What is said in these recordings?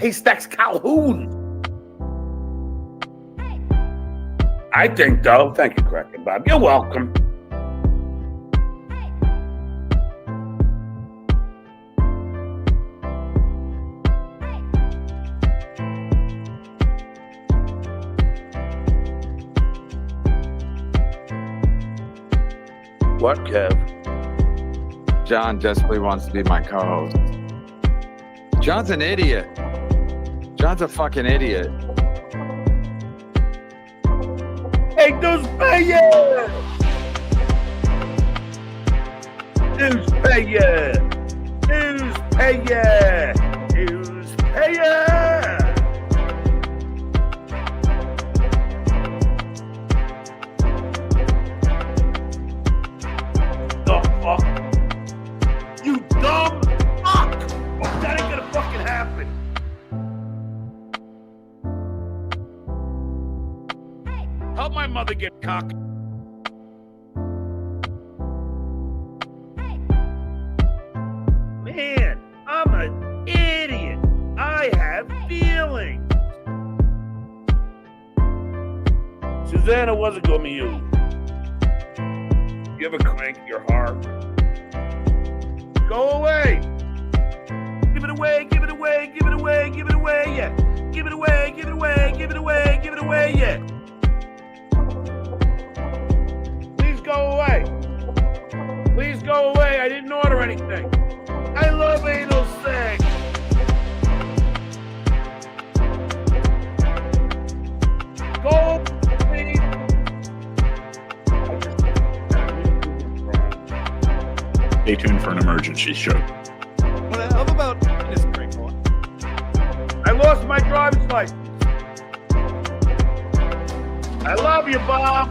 Haystacks Calhoun. I think, though. Thank you, Kraken Bob. You're welcome. What, Kev? John desperately wants to be my co-host. John's an idiot. John's a fucking idiot. Hey, those payers! Who's payer? Who's payer? Who's payer? The fuck? You dumb fuck! That ain't gonna fucking happen. Help my mother get cocked. Man, I'm an idiot. I have feelings. Susanna wasn't gonna be you. You ever crank your heart? Go away. Give it away, give it away, give it away, give it away, yeah. Give it away, give it away, give it away, give it away, yeah. Please go away. Please go away. I didn't order anything. I love anal sex. Go, please. Stay tuned for an emergency show. What the hell about this crinkle? I lost my driver's license. I love you, Bob.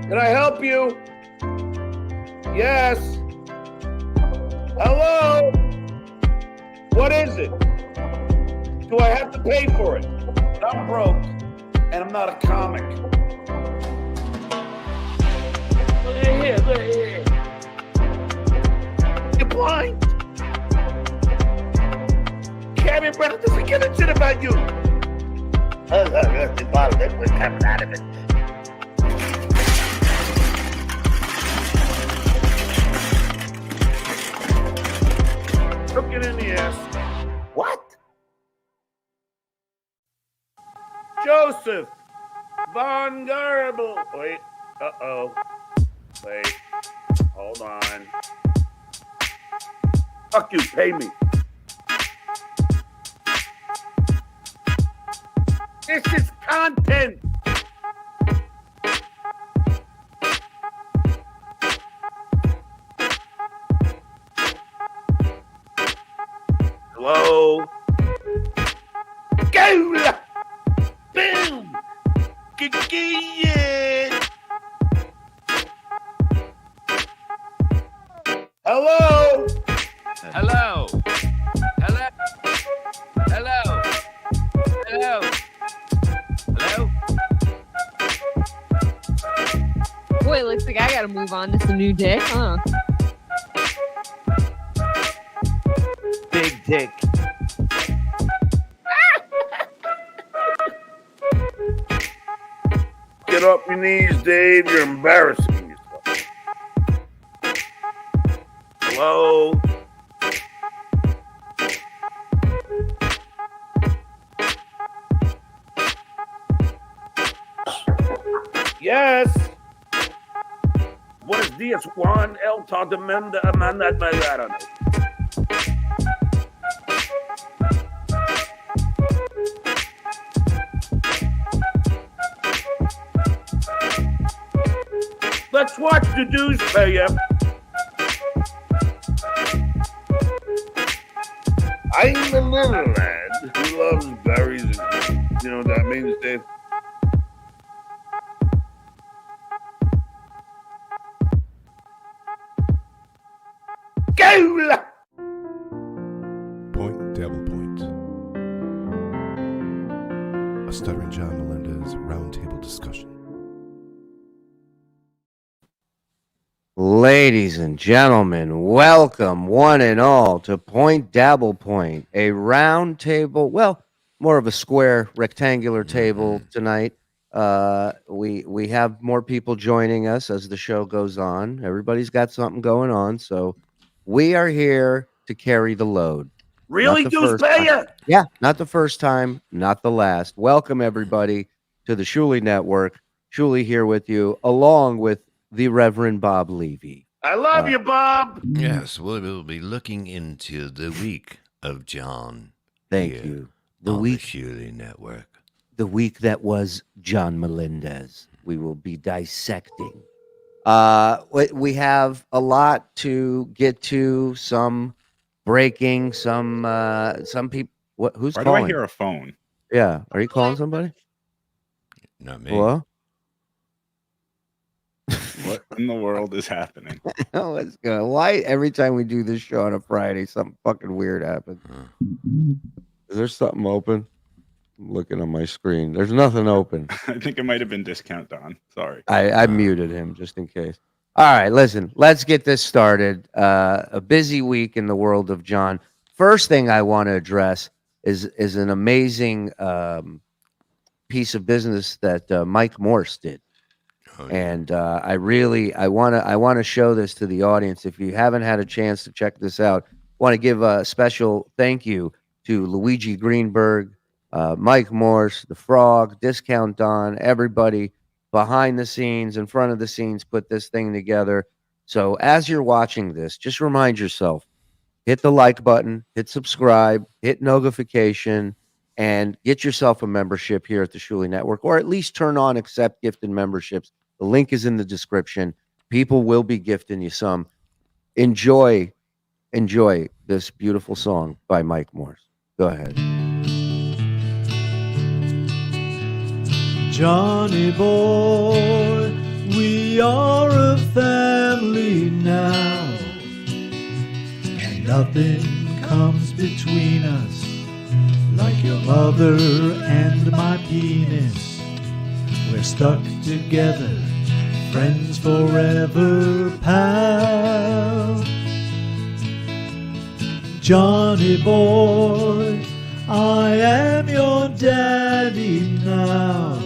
Can I help you? Yes. Hello? What is it? Do I have to pay for it? I'm broke, and I'm not a comic. Look at here, look at here. You're blind. Cameron Brown doesn't give a shit about you. A lot of liquid coming out of it. Took it in the ass. What? Joseph Von Garble. Wait. Uh-oh. Wait. Hold on. Fuck you. Pay me. This is content. Hello? Go! Boom! Yeah! Hello? Hello. Hello. Hello. Hello. Hello. Boy, it looks like I gotta move on to some new dick, huh? Big dick. Get off your knees, Dave. You're embarrassing yourself. Hello? Yes. Buenos dias, Juan El Tardamenda Amanda. I don't know. Let's watch the dues pay up. I'm a little lad who loves berries and you know what that means, Dave? Go! Point Dabble Point. A Stuttering John Melendez roundtable discussion. Ladies and gentlemen, welcome one and all to Point Dabble Point, a round table, well, more of a square rectangular table tonight. We have more people joining us as the show goes on. Everybody's got something going on, so we are here to carry the load. Really, the Deuce first time. Paya? Yeah, not the first time, not the last. Welcome everybody to the Shuli Network. Shuli here with you, along with the Reverend Bob Levy. I love you, Bob. Yes, we'll be looking into the week of John. Thank here you. The on week, the Shuli Network. the week that was John Melendez. We will be dissecting. We have a lot to get to. Some breaking. Some people. What? Who's Why do calling? I hear a phone? Yeah, are you calling somebody? Not me. Hello. What in the world is happening? Oh, let's go. Why every time we do this show on a Friday, something fucking weird happens? Is there something open? I'm looking on my screen. There's nothing open. I think it might have been Discount Don. Sorry. I muted him just in case. All right, listen, let's get this started. A busy week in the world of John. First thing I want to address is an amazing piece of business that Mike Morse did. And I want to show this to the audience. If you haven't had a chance to check this out, I want to give a special thank you to Luigi Greenberg, Mike Morse, the Frog, Discount Don, everybody behind the scenes, in front of the scenes, put this thing together. So as you're watching this, just remind yourself, hit the like button, hit subscribe, hit notification, and get yourself a membership here at the Shuli Network, or at least turn on accept gifted memberships. The link is in the description. People will be gifting you some. Enjoy this beautiful song by Mike Morse. Go ahead. Johnny boy, we are a family now, and nothing comes between us like your mother and my penis. We're stuck together, friends forever, pal. Johnny boy, I am your daddy now,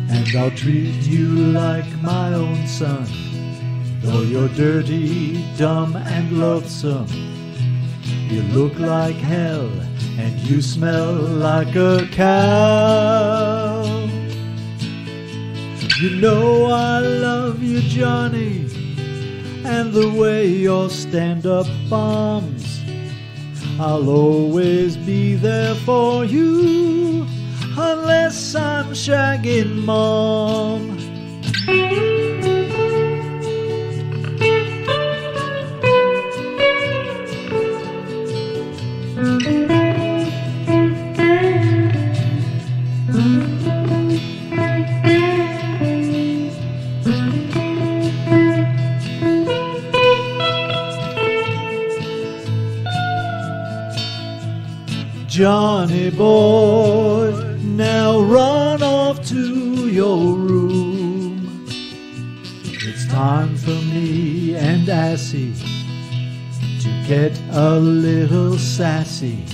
and I'll treat you like my own son. Though you're dirty, dumb, and loathsome, you look like hell, and you smell like a cow. You know I love you, Johnny, and the way your stand-up bombs. I'll always be there for you, unless I'm shagging mom. Johnny boy, now run off to your room. It's time for me and Assy to get a little sassy.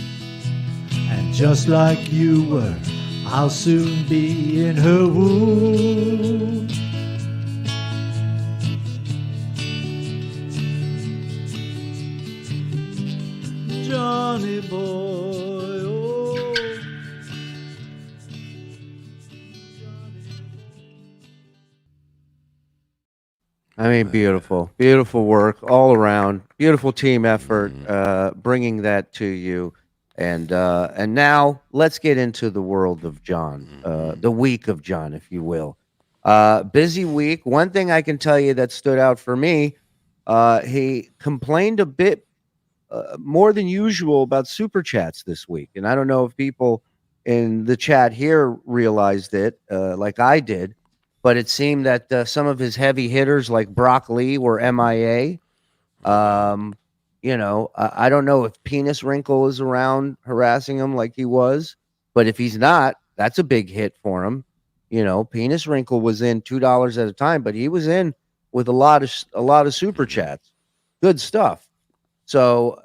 And just like you were, I'll soon be in her womb. Johnny boy. I mean, beautiful work all around. Beautiful team effort, bringing that to you. And now let's get into the world of John, the week of John, if you will. Busy week. One thing I can tell you that stood out for me, he complained a bit more than usual about super chats this week. And I don't know if people in the chat here realized it like I did. But it seemed that some of his heavy hitters, like Brock Lee, were MIA. You know, I don't know if Penis Wrinkle is around harassing him like he was, but if he's not, that's a big hit for him. You know, Penis Wrinkle was in $2 at a time, but he was in with a lot of super chats. Good stuff. So,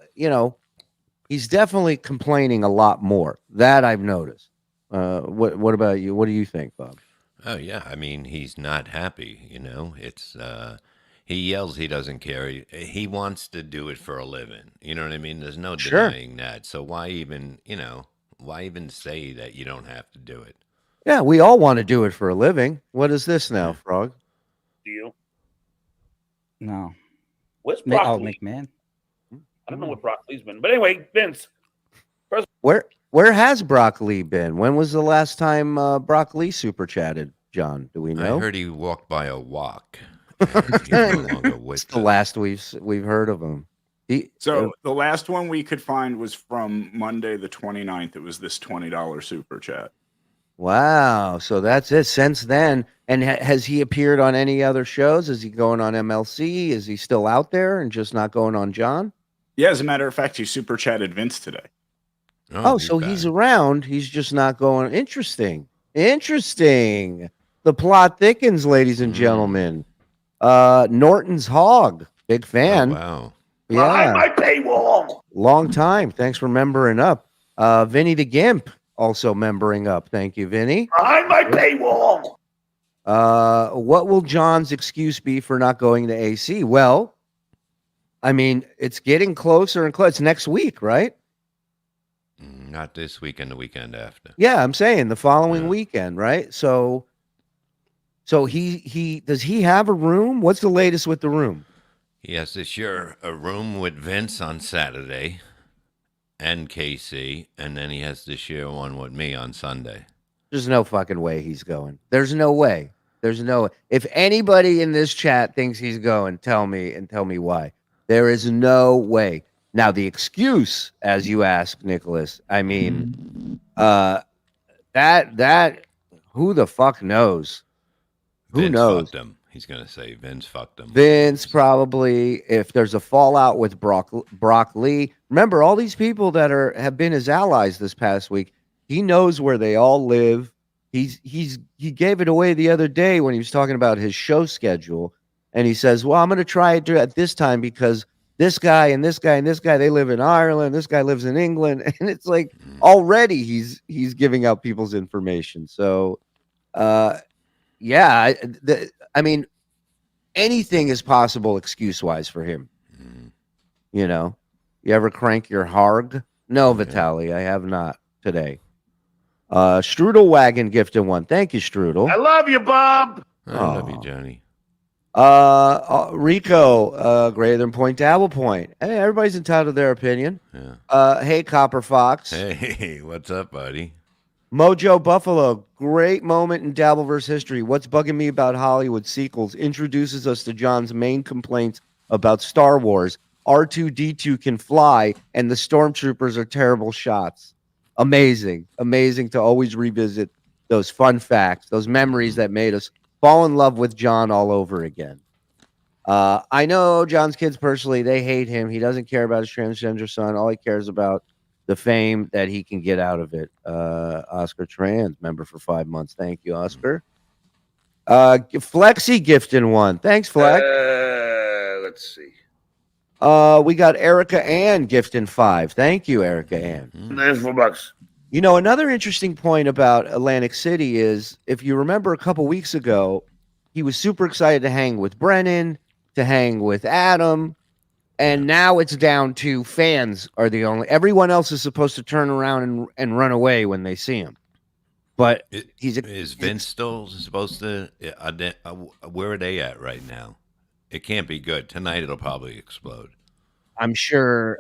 he's definitely complaining a lot more. That I've noticed. What about you? What do you think, Bob? Oh yeah, I mean he's not happy. It's he yells. He doesn't care. He wants to do it for a living. You know what I mean? There's no Sure. denying that. So why even say that you don't have to do it? Yeah, we all want to do it for a living. What is this now, Frog? Deal. No. Where's Brock Lee? McMahon. I don't know what Brock Lee's been, but anyway, Vince. Where has Brock Lee been? When was the last time Brock Lee super chatted, John? Do we know? I heard he walked by a walk. He's no longer with It's the last we've heard of him. So the last one we could find was from Monday the 29th. It was this $20 super chat. Wow. So that's it. Since then, and has he appeared on any other shows? Is he going on MLC? Is he still out there and just not going on John? Yeah, as a matter of fact, he super chatted Vince today. Oh, so he's around. He's just not going. Interesting. The plot thickens, ladies and gentlemen. Norton's Hog. Big fan. Oh, wow. Behind Yeah. my paywall. Long time. Thanks for membering up. Vinny the Gimp also membering up. Thank you, Vinny. Behind my paywall. What will John's excuse be for not going to AC? Well, I mean, it's getting closer and closer. It's next week, right? Not this weekend, the weekend after. Yeah, I'm saying the following weekend, right? So he does he have a room? What's the latest with the room? He has to share a room with Vince on Saturday and KC, and then he has to share one with me on Sunday. There's no fucking way he's going. There's no way. If anybody in this chat thinks he's going, tell me why. There is no way. Now, the excuse, as you ask, Nicholas, I mean, that who the fuck knows? Who Vince knows? fucked him. He's going to say Vince fucked him. Vince probably, if there's a fallout with Brock Lee. Remember, all these people that have been his allies this past week, he knows where they all live. He gave it away the other day when he was talking about his show schedule. And he says, well, I'm going to try it at this time because this guy and this guy and this guy, they live in Ireland. This guy lives in England. And it's like already he's giving out people's information. So, yeah, I mean, anything is possible excuse-wise for him. You know, you ever crank your harg? No, Vitaly, I have not today. Strudel Wagon gifted one. Thank you, Strudel. I love you, Bob. I love you, Johnny. Rico, greater than Point Dabble Point. Hey, everybody's entitled to their opinion. Yeah. Hey, Copper Fox. Hey, what's up, buddy? Mojo Buffalo, great moment in Dabbleverse history. What's bugging me about Hollywood sequels introduces us to John's main complaints about Star Wars. R2-D2 can fly, and the stormtroopers are terrible shots. Amazing to always revisit those fun facts, those memories that made us fall in love with John all over again. I know John's kids personally, they hate him. He doesn't care about his transgender son. All he cares about the fame that he can get out of it. Oscar Trans, member for 5 months. Thank you, Oscar. Flexi gifted one. Thanks, Flex. Let's see. We got Erica Ann gifting 5. Thank you, Erica Ann. There's $4. You know, another interesting point about Atlantic City is, if you remember a couple weeks ago, he was super excited to hang with Brennan, to hang with Adam, and now it's down to fans are the only. Everyone else is supposed to turn around and run away when they see him. But is Vince still supposed to? Where are they at right now? It can't be good. Tonight it'll probably explode. I'm sure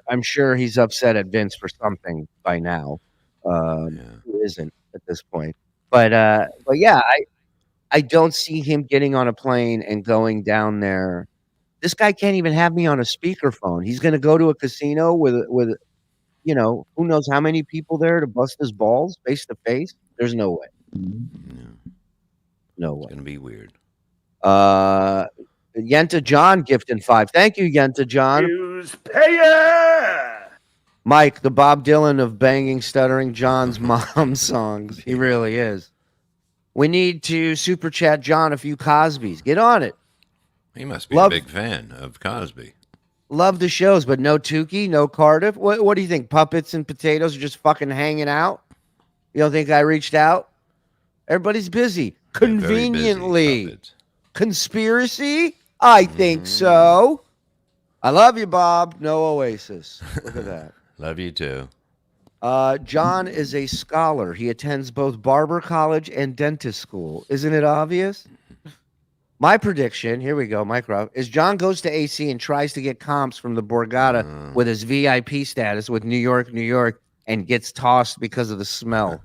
he's upset at Vince for something by now. Who isn't at this point? But yeah, I don't see him getting on a plane and going down there. This guy can't even have me on a speakerphone. He's going to go to a casino with you know, who knows how many people there to bust his balls face to face. There's no way. No way. It's going to be weird. Yenta John gifting 5. Thank you, Yenta John. Use payer. Mike, the Bob Dylan of banging, stuttering John's mom songs. He really is. We need to super chat John a few Cosbys. Get on it. He must be Love- a big fan of Cosby. Love the shows, but no Tukey, no Cardiff. What do you think? Puppets and potatoes are just fucking hanging out? You don't think I reached out? Everybody's busy. They're very busy, Conveniently. puppets. Conspiracy? I think so. I love you, Bob. No Oasis. Look at that. Love you too. John is a scholar. He attends both barber college and dentist school. Isn't it obvious? My prediction, here we go, Micro, is John goes to AC and tries to get comps from the Borgata with his VIP status with New York, and gets tossed because of the smell.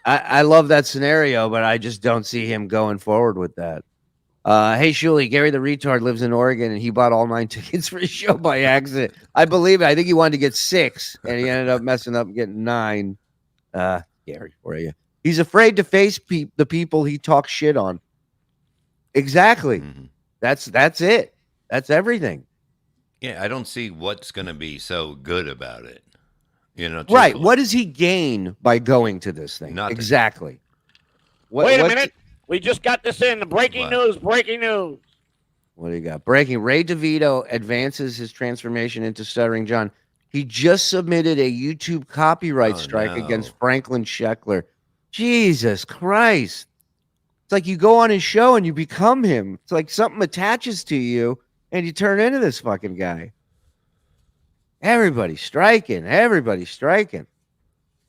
I love that scenario, but I just don't see him going forward with that. Hey, Shuli, Gary the retard lives in Oregon, and he bought all 9 tickets for his show by accident. I believe it. I think he wanted to get 6, and he ended up messing up and getting 9. Gary, where are you? He's afraid to face the people he talks shit on. Exactly. That's it. That's everything. Yeah, I don't see what's going to be so good about it. You know, Right. truthfully. What does he gain by going to this thing? Nothing. Exactly. Wait a what's- minute. We just got this in. Breaking news. Breaking news. What do you got? Breaking. Ray DeVito advances his transformation into Stuttering John. He just submitted a YouTube copyright strike against Franklin Sheckler. Jesus Christ. It's like you go on his show and you become him. It's like something attaches to you and you turn into this fucking guy. Everybody's striking. Everybody's striking.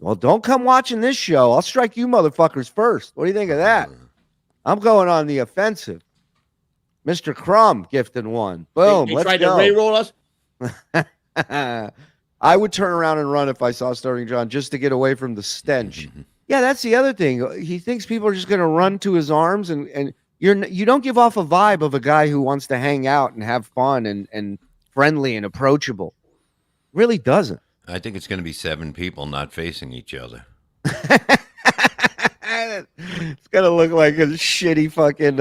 Well, don't come watching this show. I'll strike you motherfuckers first. What do you think of that? I'm going on the offensive. Mr. Crumb gifted one. Boom. They Let's tried go. to re-roll us. I would turn around and run if I saw Stuttering John just to get away from the stench. Yeah, that's the other thing. He thinks people are just going to run to his arms, and you don't give off a vibe of a guy who wants to hang out and have fun and friendly and approachable. Really doesn't. I think it's going to be 7 people not facing each other. It's gonna look like a shitty fucking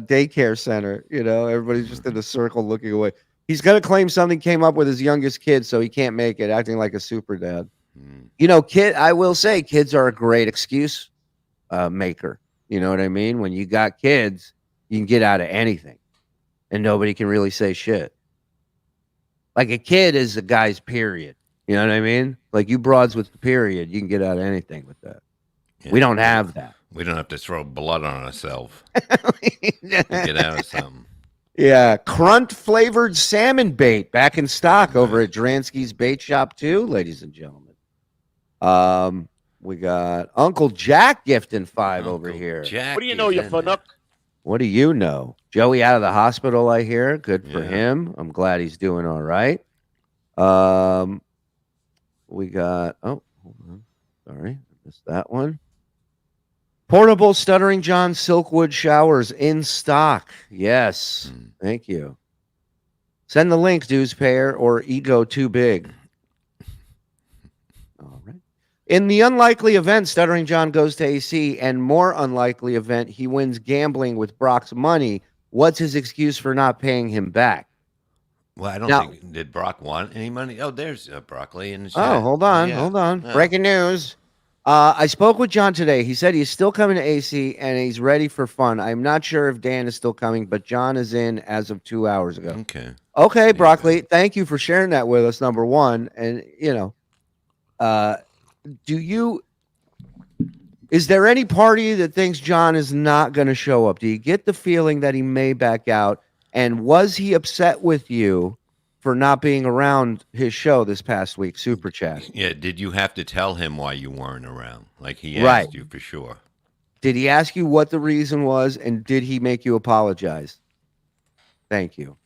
daycare center. You know, everybody's just in a circle looking away. He's gonna claim something came up with his youngest kid, so he can't make it, acting like a super dad. You know, I will say kids are a great excuse maker. You know what I mean? When you got kids, you can get out of anything, and nobody can really say shit. Like a kid is a guy's period. You know what I mean? Like you broads with the period, you can get out of anything with that. Yeah. We don't have that. We don't have to throw blood on ourselves to get out of something. Yeah, Crunt flavored salmon bait back in stock over at Dransky's Bait Shop too, ladies and gentlemen. We got Uncle Jack gifting 5 over here. Jack What do you know, you Fanuck? What do you know? Joey out of the hospital, I hear. Good for him. I'm glad he's doing all right. We got, hold on. Sorry, I missed that one. Portable Stuttering John Silkwood showers in stock. Yes. Thank you. Send the link, dues pair, or ego too big. All right. In the unlikely event Stuttering John goes to AC, and more unlikely event he wins gambling with Brock's money, what's his excuse for not paying him back? Well, I don't think, did Brock want any money? Oh, there's broccoli in the chat. Oh, hold on. Yeah. Breaking news. I spoke with John today. He said he's still coming to AC and he's ready for fun. I'm not sure if Dan is still coming, but John is in as of 2 hours ago. Okay, broccoli. Thank you for sharing that with us, number one. And, you know, is there any party that thinks John is not going to show up? Do you get the feeling that he may back out? And was he upset with you for not being around his show this past week, Super Chat? Yeah, did you have to tell him why you weren't around? Like he asked you for sure. Did he ask you what the reason was, and did he make you apologize? Thank you.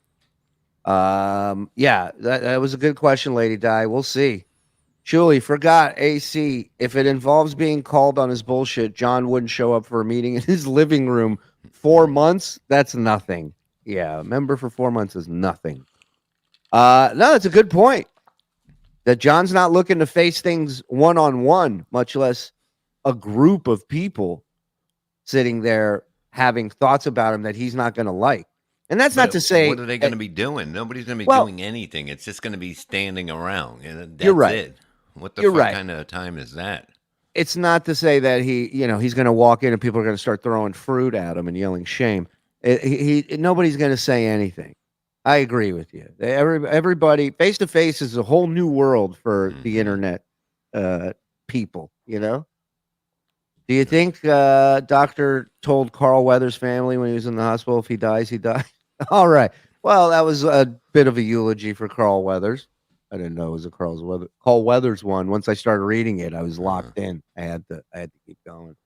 Yeah, that was a good question, Lady Di. We'll see. Shuli forgot AC. If it involves being called on his bullshit, John wouldn't show up for a meeting in his living room. 4 months? That's nothing. Yeah, a member for 4 months is nothing. No, that's a good point. That John's not looking to face things one-on-one, much less a group of people sitting there having thoughts about him that he's not going to like. And that's not to say... What are they going to be doing? Nobody's going to be doing anything. It's just going to be standing around. And that's you're right. it. What the fuck kind of time is that? It's not to say that he's going to walk in and people are going to start throwing fruit at him and yelling shame. Nobody's going to say anything. I agree with you. Everybody face to face is a whole new world for the internet people. You know. Do you think Doctor told Carl Weathers' family when he was in the hospital if he dies, he dies? All right. Well, that was a bit of a eulogy for Carl Weathers. I didn't know it was a Carl Weathers one. Once I started reading it, I was locked in. I had to keep going.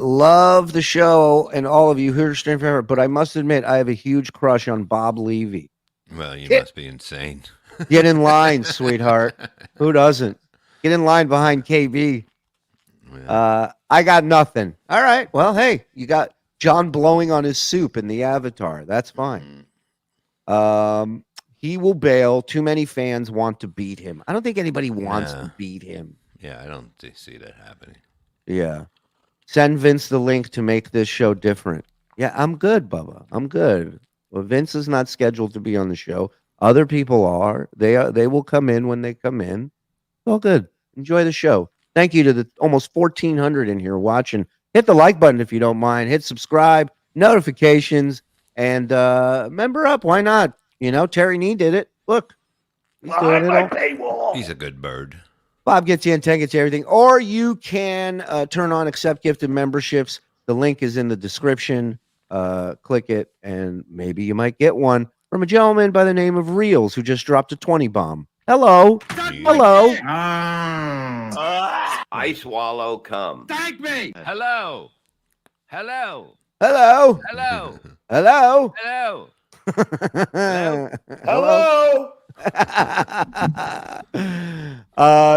Love the show and all of you here stream forever, but I must admit I have a huge crush on Bob Levy. Well, you must be insane. Get in line, sweetheart. Who doesn't? Get in line behind KB. I got nothing. All right. Well, hey, you got John blowing on his soup in the Avatar. That's fine. He will bail. Too many fans want to beat him. I don't think anybody wants to beat him. Yeah, I don't see that happening. Yeah. Send Vince the link to make this show different. Yeah, I'm good, Bubba. I'm good. Well, Vince is not scheduled to be on the show. Other people are. They will come in when they come in. All good. Enjoy the show. Thank you to the almost 1,400 in here watching. Hit the like button if you don't mind. Hit subscribe, notifications, and member up. Why not? You know, Terry Nee did it. Look. He's doing it all. He's a good bird. Bob gets you and 10 gets you everything. Or you can turn on accept gifted memberships. The link is in the description. Click it, and maybe you might get one from a gentleman by the name of Reels who just dropped a 20 bomb. Hello. Hello. I swallow cum. Thank me. Hello. Hello. Hello. Hello. Hello. Hello. Hello.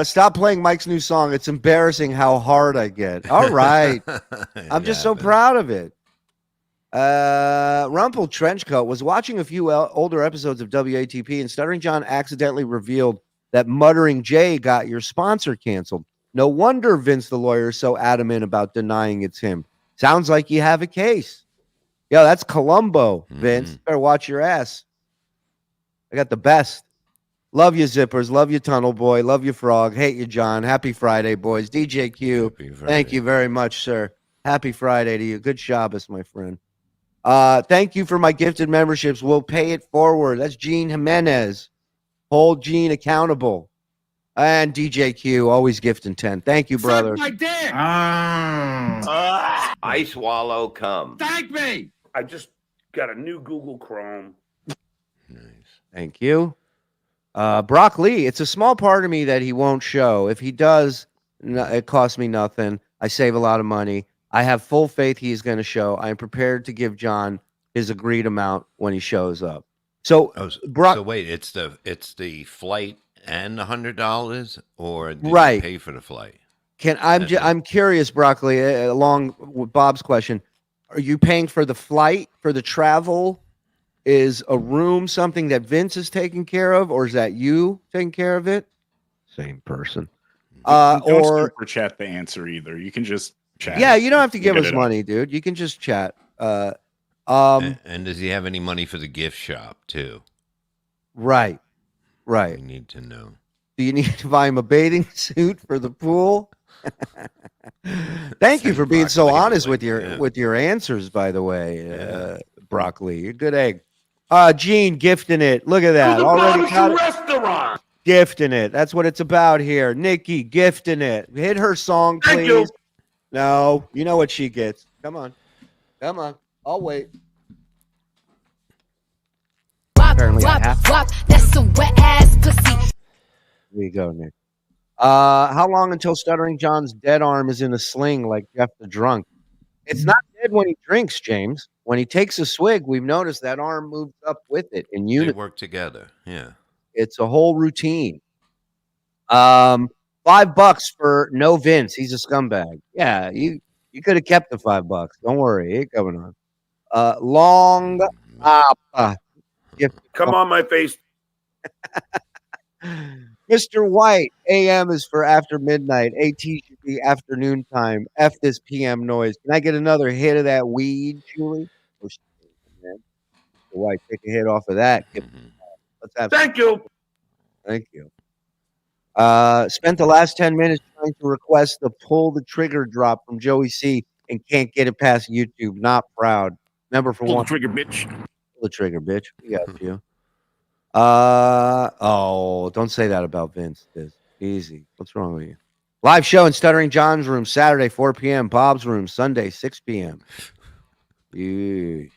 Stop playing Mike's new song. It's embarrassing how hard I get. All right. I'm just so proud of it. Rumple Trenchcoat was watching a few older episodes of WATP, and Stuttering John accidentally revealed that Muttering Jay got your sponsor canceled. No wonder Vince the lawyer is so adamant about denying it's him. Sounds like you have a case. Yo, that's Columbo, Vince. Better watch your ass. I got the best. Love you, Zippers. Love you, Tunnel Boy. Love you, Frog. Hate you, John. Happy Friday, boys. DJ Q. Thank you very much, sir. Happy Friday to you. Good Shabbos, my friend. Thank you for my gifted memberships. We'll pay it forward. That's Gene Jimenez. Hold Gene accountable. And DJ Q, always gifting 10. Thank you, brother. Suck my dick. I swallow cum. Thank me. I just got a new Google Chrome. Thank you. Brock Lee, it's a small part of me that he won't show. If he does, it costs me nothing. I save a lot of money. I have full faith he is going to show. I am prepared to give John his agreed amount when he shows up. So, Brock, so wait, it's the flight and $100, or did right. you pay for the flight? I'm curious, Broccoli, along with Bob's question. Are you paying for the flight, for the travel? Is a room something that Vince is taking care of, or is that you taking care of it? Same person. Don't Or super chat the answer either. You can just chat. Yeah, you don't have to give us money, dude. You can just chat. And does he have any money for the gift shop too? Right. We need to know. Do you need to buy him a bathing suit for the pool? Thank you for being so honest with your answers, by the way, Broccoli. You're a good egg. Gene gifting it. Look at that. Already got it. Restaurant. Gifting it. That's what it's about here. Nikki gifting it. Hit her song, please. Thank you. No, you know what she gets. Come on. I'll wait. Apparently I have to. That's a wet ass pussy. There you go, Nick. How long until Stuttering John's dead arm is in a sling like Jeff the Drunk? It's not dead when he drinks, James. When he takes a swig, we've noticed that arm moves up with it in They unison. work together. Yeah. It's a whole routine. $5 for no Vince. He's a scumbag. Yeah, you could have kept the $5. Don't worry, it ain't coming on. Long Come on, my face. Mr. White, AM is for after midnight. AT should be afternoon time. F this PM noise. Can I get another hit of that weed, Shuli? Mr. White, take a hit off of that. Let's have Thank you. Thank you. Spent the last 10 minutes trying to request the pull the trigger drop from Joey C. and can't get it past YouTube. Not proud. Remember for Pull the one. trigger, bitch. Pull the trigger, bitch. We got you. Don't say that about Vince. Diz. Easy. What's wrong with you? Live show in Stuttering John's room Saturday 4 p.m. Bob's room Sunday 6 p.m. Yeesh.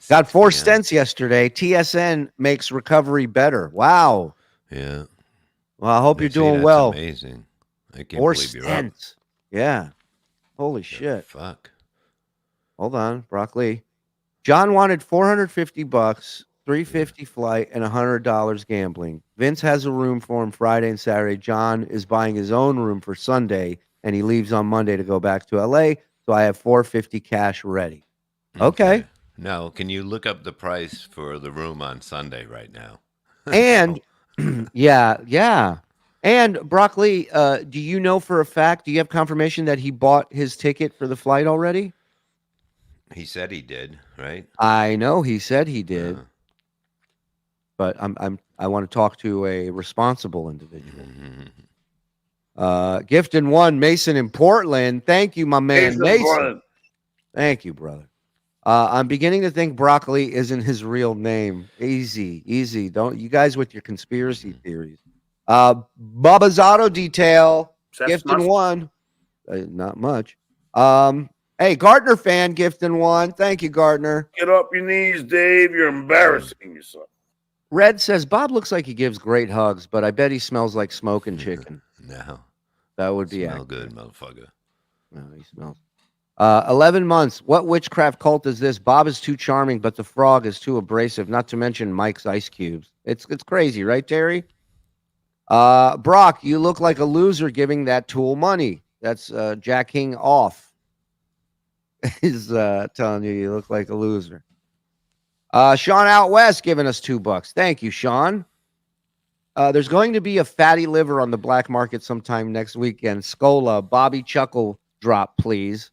Got 4 stents yesterday. TSN makes recovery better. Wow. Yeah. Well, I hope They you're say doing that's well. Amazing. I can't 4 believe you're up. stents. Yeah. Holy shit. Fuck. Hold on, Broccoli. John wanted $450, $350 flight, and $100 gambling. Vince has a room for him Friday and Saturday. John is buying his own room for Sunday, and he leaves on Monday to go back to LA. So I have $450 cash ready. Okay. Now, can you look up the price for the room on Sunday right now? And yeah. And Broccoli, do you know for a fact? Do you have confirmation that he bought his ticket for the flight already? He said he did, right? I know he said he did, but I want to talk to a responsible individual. Gift and one, Mason in Portland. Thank you, my man, Mason. Thank you, brother. I'm beginning to think Broccoli isn't his real name. Easy. Don't you guys with your conspiracy theories. Bubba's Auto Detail, gift and one. Not much. Hey, Gardner fan, gift and one. Thank you, Gardner. Get up your knees, Dave. You're embarrassing yourself. Red says Bob looks like he gives great hugs, but I bet he smells like smoking chicken. No. That would be Smell accurate. good, motherfucker. No, he smells. 11 months. What witchcraft cult is this? Bob is too charming, but the frog is too abrasive. Not to mention Mike's ice cubes. It's crazy, right, Terry? Brock, you look like a loser giving that tool money. That's jacking off. Is telling you look like a loser. Sean out west giving us $2. Thank you, Sean. There's going to be a fatty liver on the black market sometime next weekend. Scola, Bobby Chuckle drop, please.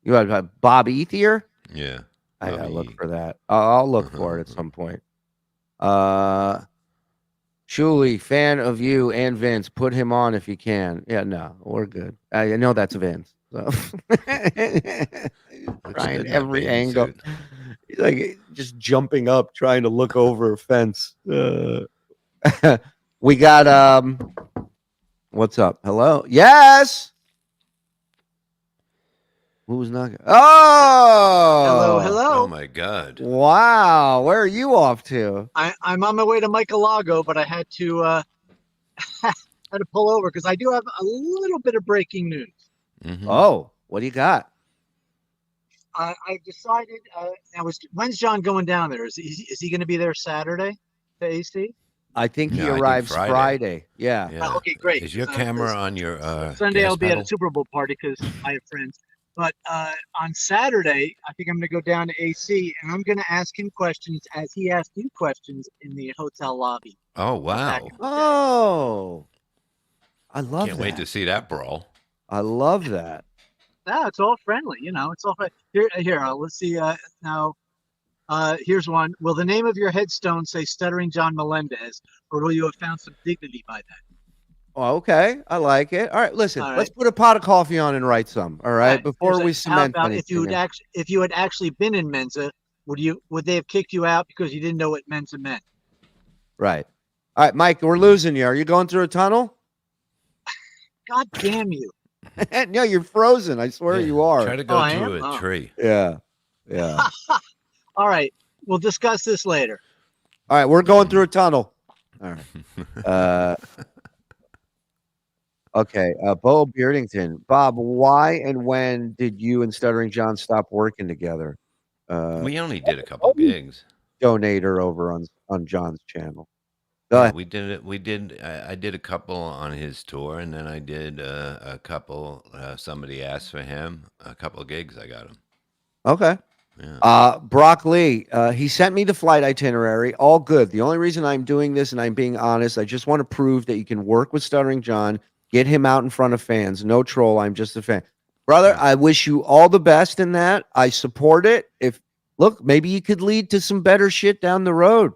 You have Bob Ethier? Yeah. I gotta look for that. I'll look for it at some point. Shuli, fan of you and Vince. Put him on if you can. Yeah, no, we're good. I know that's Vince. So trying every angle. He's like just jumping up, trying to look over a fence. We got what's up? Hello? Yes. Who's knocking? Oh, hello. Oh my God! Wow, where are you off to? I'm on my way to Michelago, but I had to had to pull over because I do have a little bit of breaking news. Oh, what do you got? I decided. When's John going down there? Is he going to be there Saturday to AC? I think he No, I think arrives Friday. Friday. Yeah. Oh, okay, great. Is your camera on your Sunday? gas I'll be at pedal? a Super Bowl party because I have friends. But on Saturday, I think I'm going to go down to AC and I'm going to ask him questions as he asked you questions in the hotel lobby. Oh wow! Oh, I love Can't that. wait to see that brawl. I love that. No, it's all friendly. It's all here. Let's see. Now, here's one. Will the name of your headstone say Stuttering John Melendez, or will you have found some dignity by that? Oh, okay, I like it. All right, listen, All right. let's put a pot of coffee on and write some. All right, before we cement How about anything. if you had actually been in Mensa, would they have kicked you out because you didn't know what Mensa meant? Right. All right, Mike, we're losing you. Are you going through a tunnel? God damn you! No, you're frozen. I swear you are. Try to go through a tree. Yeah. All right, we'll discuss this later. All right, we're going through a tunnel. All right. Okay, Bo Beardington. Bob, why and when did you and Stuttering John stop working together? We only did a couple gigs. Donator over on John's channel. Go ahead. We did it. We did. I did a couple on his tour, and then I did a couple. Somebody asked for him. A couple of gigs. I got him. Okay. Yeah. Brock Lee, he sent me the flight itinerary. All good. The only reason I'm doing this and I'm being honest, I just want to prove that you can work with Stuttering John, get him out in front of fans. No troll. I'm just a fan. Brother, I wish you all the best in that. I support it. Look, maybe you could lead to some better shit down the road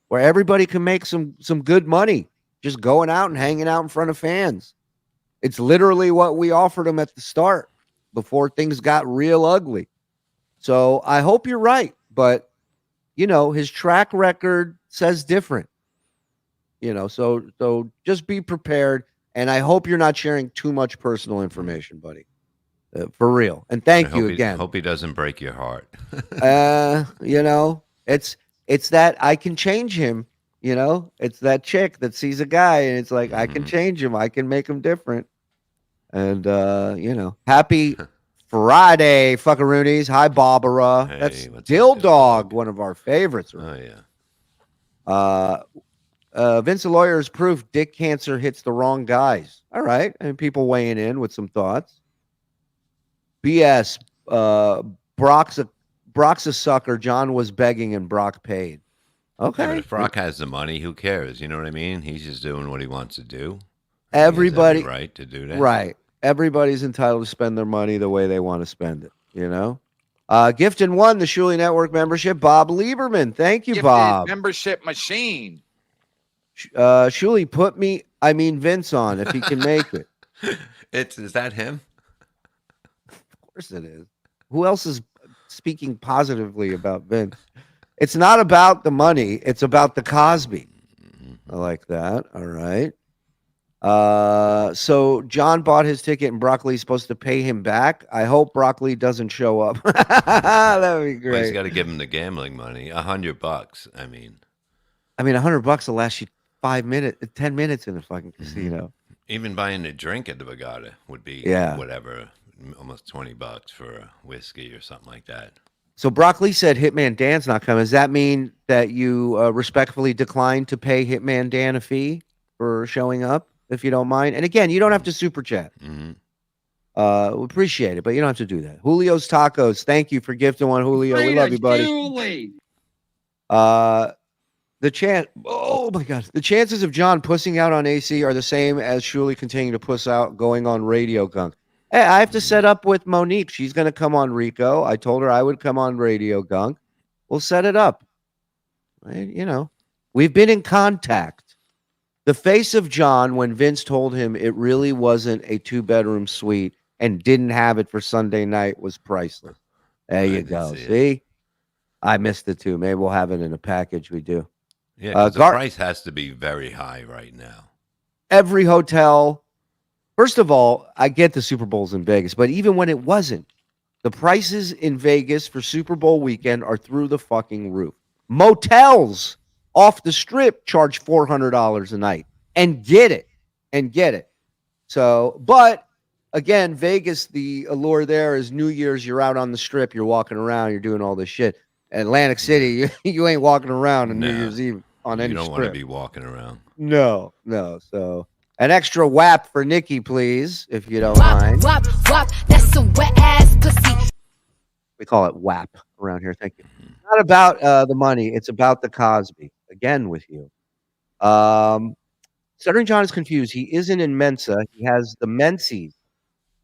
where everybody can make some good money just going out and hanging out in front of fans. It's literally what we offered them at the start. before things got real ugly. So I hope you're right, but his track record says different. So just be prepared, and I hope you're not sharing too much personal information, buddy. For real. And thank you again. Hope he doesn't break your heart. It's that I can change him. It's that chick that sees a guy and it's like, I can change him. I can make him different. And, happy Friday, fuckaroonies. Hi, Barbara. Hey, That's what's Dill up, Dog, one of our favorites. Oh, yeah. Vince the Lawyer is proof dick cancer hits the wrong guys. All right. And people weighing in with some thoughts. BS. Brock's a sucker. John was begging and Brock paid. Okay. Yeah, but if Brock has the money, who cares? You know what I mean? He's just doing what he wants to do. Everybody. He has every right to do that. Right. Everybody's entitled to spend their money the way they want to spend it. Gifted won the Shuli Network membership. Bob Lieberman. Thank you, Gifted Bob. membership machine. Shuli, Vince on if he can make it. Is that him? Of course it is. Who else is speaking positively about Vince? It's not about the money. It's about the Cosby. I like that. All right. So John bought his ticket and Broccoli's supposed to pay him back. I hope Broccoli doesn't show up. That would be great. Well, he's got to give him the gambling money. $100. I mean, $100 will last you 10 minutes in a fucking casino. Even buying a drink at the Borgata would be whatever, almost $20 for a whiskey or something like that. So Broccoli said Hitman Dan's not coming. Does that mean that you respectfully decline to pay Hitman Dan a fee for showing up, if you don't mind? And again, you don't have to super chat. We appreciate it, but you don't have to do that. Julio's Tacos. Thank you for gifting one, Julio. We love you, buddy. Oh my God. The chances of John pussing out on AC are the same as Shuli continuing to puss out going on Radio Gunk. Hey, I have to set up with Monique. She's going to come on Rico. I told her I would come on Radio Gunk. We'll set it up. We've been in contact. The face of John when Vince told him it really wasn't a 2-bedroom suite and didn't have it for Sunday night was priceless. There you go. See? I missed it too. Maybe we'll have it in a package. We do. Yeah, 'cause the price has to be very high right now. Every hotel. First of all, I get the Super Bowl's in Vegas, but even when it wasn't, the prices in Vegas for Super Bowl weekend are through the fucking roof. Motels off the strip charge $400 a night and get it. So, but again, Vegas, the allure there is New Year's. You're out on the strip. You're walking around. You're doing all this shit. Atlantic City, you ain't walking around on New Year's Eve on any strip. You don't want to be walking around. No. So an extra whap for Nikki, please, if you don't mind. Wap, that's some wet ass pussy. We call it WAP around here. Thank you. It's not about the money. It's about the Cosby. Again with you. Stuttering John is confused. He isn't in Mensa. He has the Menses.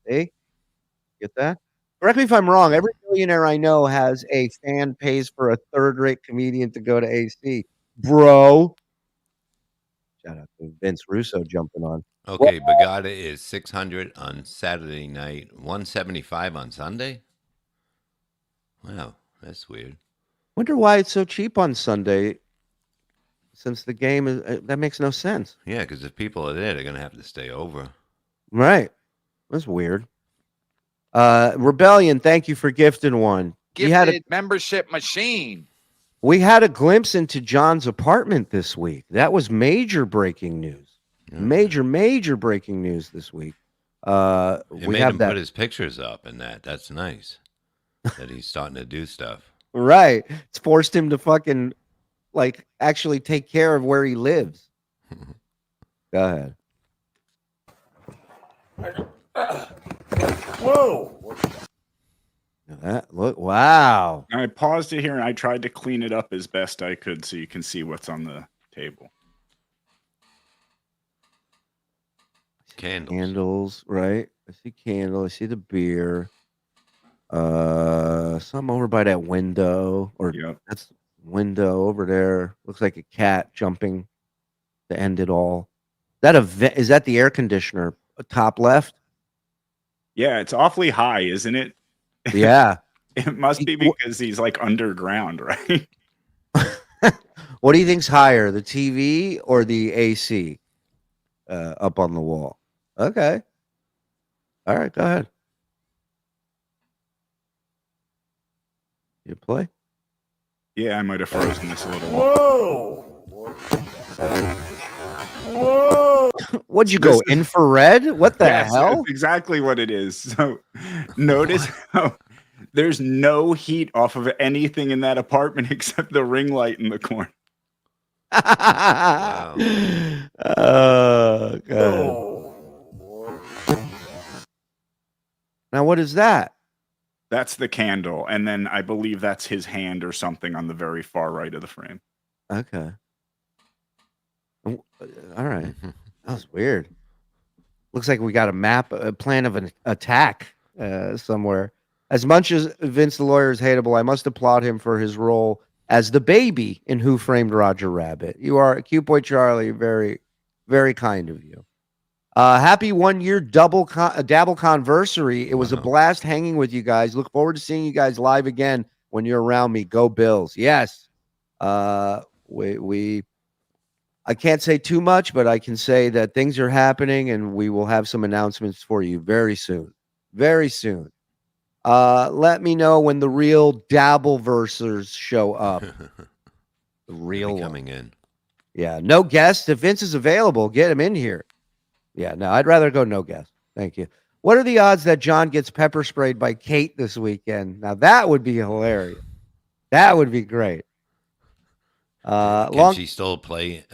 Hey, get that? Correct me if I'm wrong. Every billionaire I know has a fan pays for a third-rate comedian to go to AC. Bro. Shout out to Vince Russo jumping on. Okay, Borgata is $600 on Saturday night, $175 on Sunday. Wow, that's weird. Wonder why it's so cheap on Sunday. Since the game is that makes no sense. Yeah, because if people are there, they're gonna have to stay over. Right. That's weird. Rebellion, thank you for gifting one. Gifted membership machine. We had a glimpse into John's apartment this week. That was major breaking news. Major breaking news this week. We made him put his pictures up and that's nice. That he's starting to do stuff. Right. It's forced him to fucking actually take care of where he lives. Go ahead. Whoa. Look, wow. I paused it here and I tried to clean it up as best I could so you can see what's on the table. Candles, right? I see candle. I see the beer. Some over by that window, or that's window over there. Looks like a cat jumping to end it all. Is that the air conditioner top left? Yeah, it's awfully high, isn't it? Yeah. It must be because he's like underground, right? What do you think's higher, the TV or the AC up on the wall? Okay. All right, go ahead. You play? Yeah, I might have frozen this a little while. Whoa! What'd you go, infrared? What the Yes, hell? that's exactly what it is. So notice how there's no heat off of anything in that apartment except the ring light in the corner. Wow. Oh, God. Now, what is that? That's the candle. And then I believe that's his hand or something on the very far right of the frame. Okay. All right. That was weird. Looks like we got a plan of an attack somewhere. As much as Vince the lawyer is hateable, I must applaud him for his role as the baby in Who Framed Roger Rabbit. You are, Cute Boy Charlie, very, very kind of you. Happy 1 year Dabble Conversary. It was a blast hanging with you guys. Look forward to seeing you guys live again when you're around me. Go Bills. Yes. I can't say too much, but I can say that things are happening and we will have some announcements for you very soon. Very soon. Let me know when the real Dabbleversers show up. The real coming in. Yeah, no guests. If Vince is available, get him in here. Yeah, no, I'd rather go no guest. Thank you. What are the odds that John gets pepper sprayed by Kate this weekend? Now that would be hilarious. That would be great. Can she still play?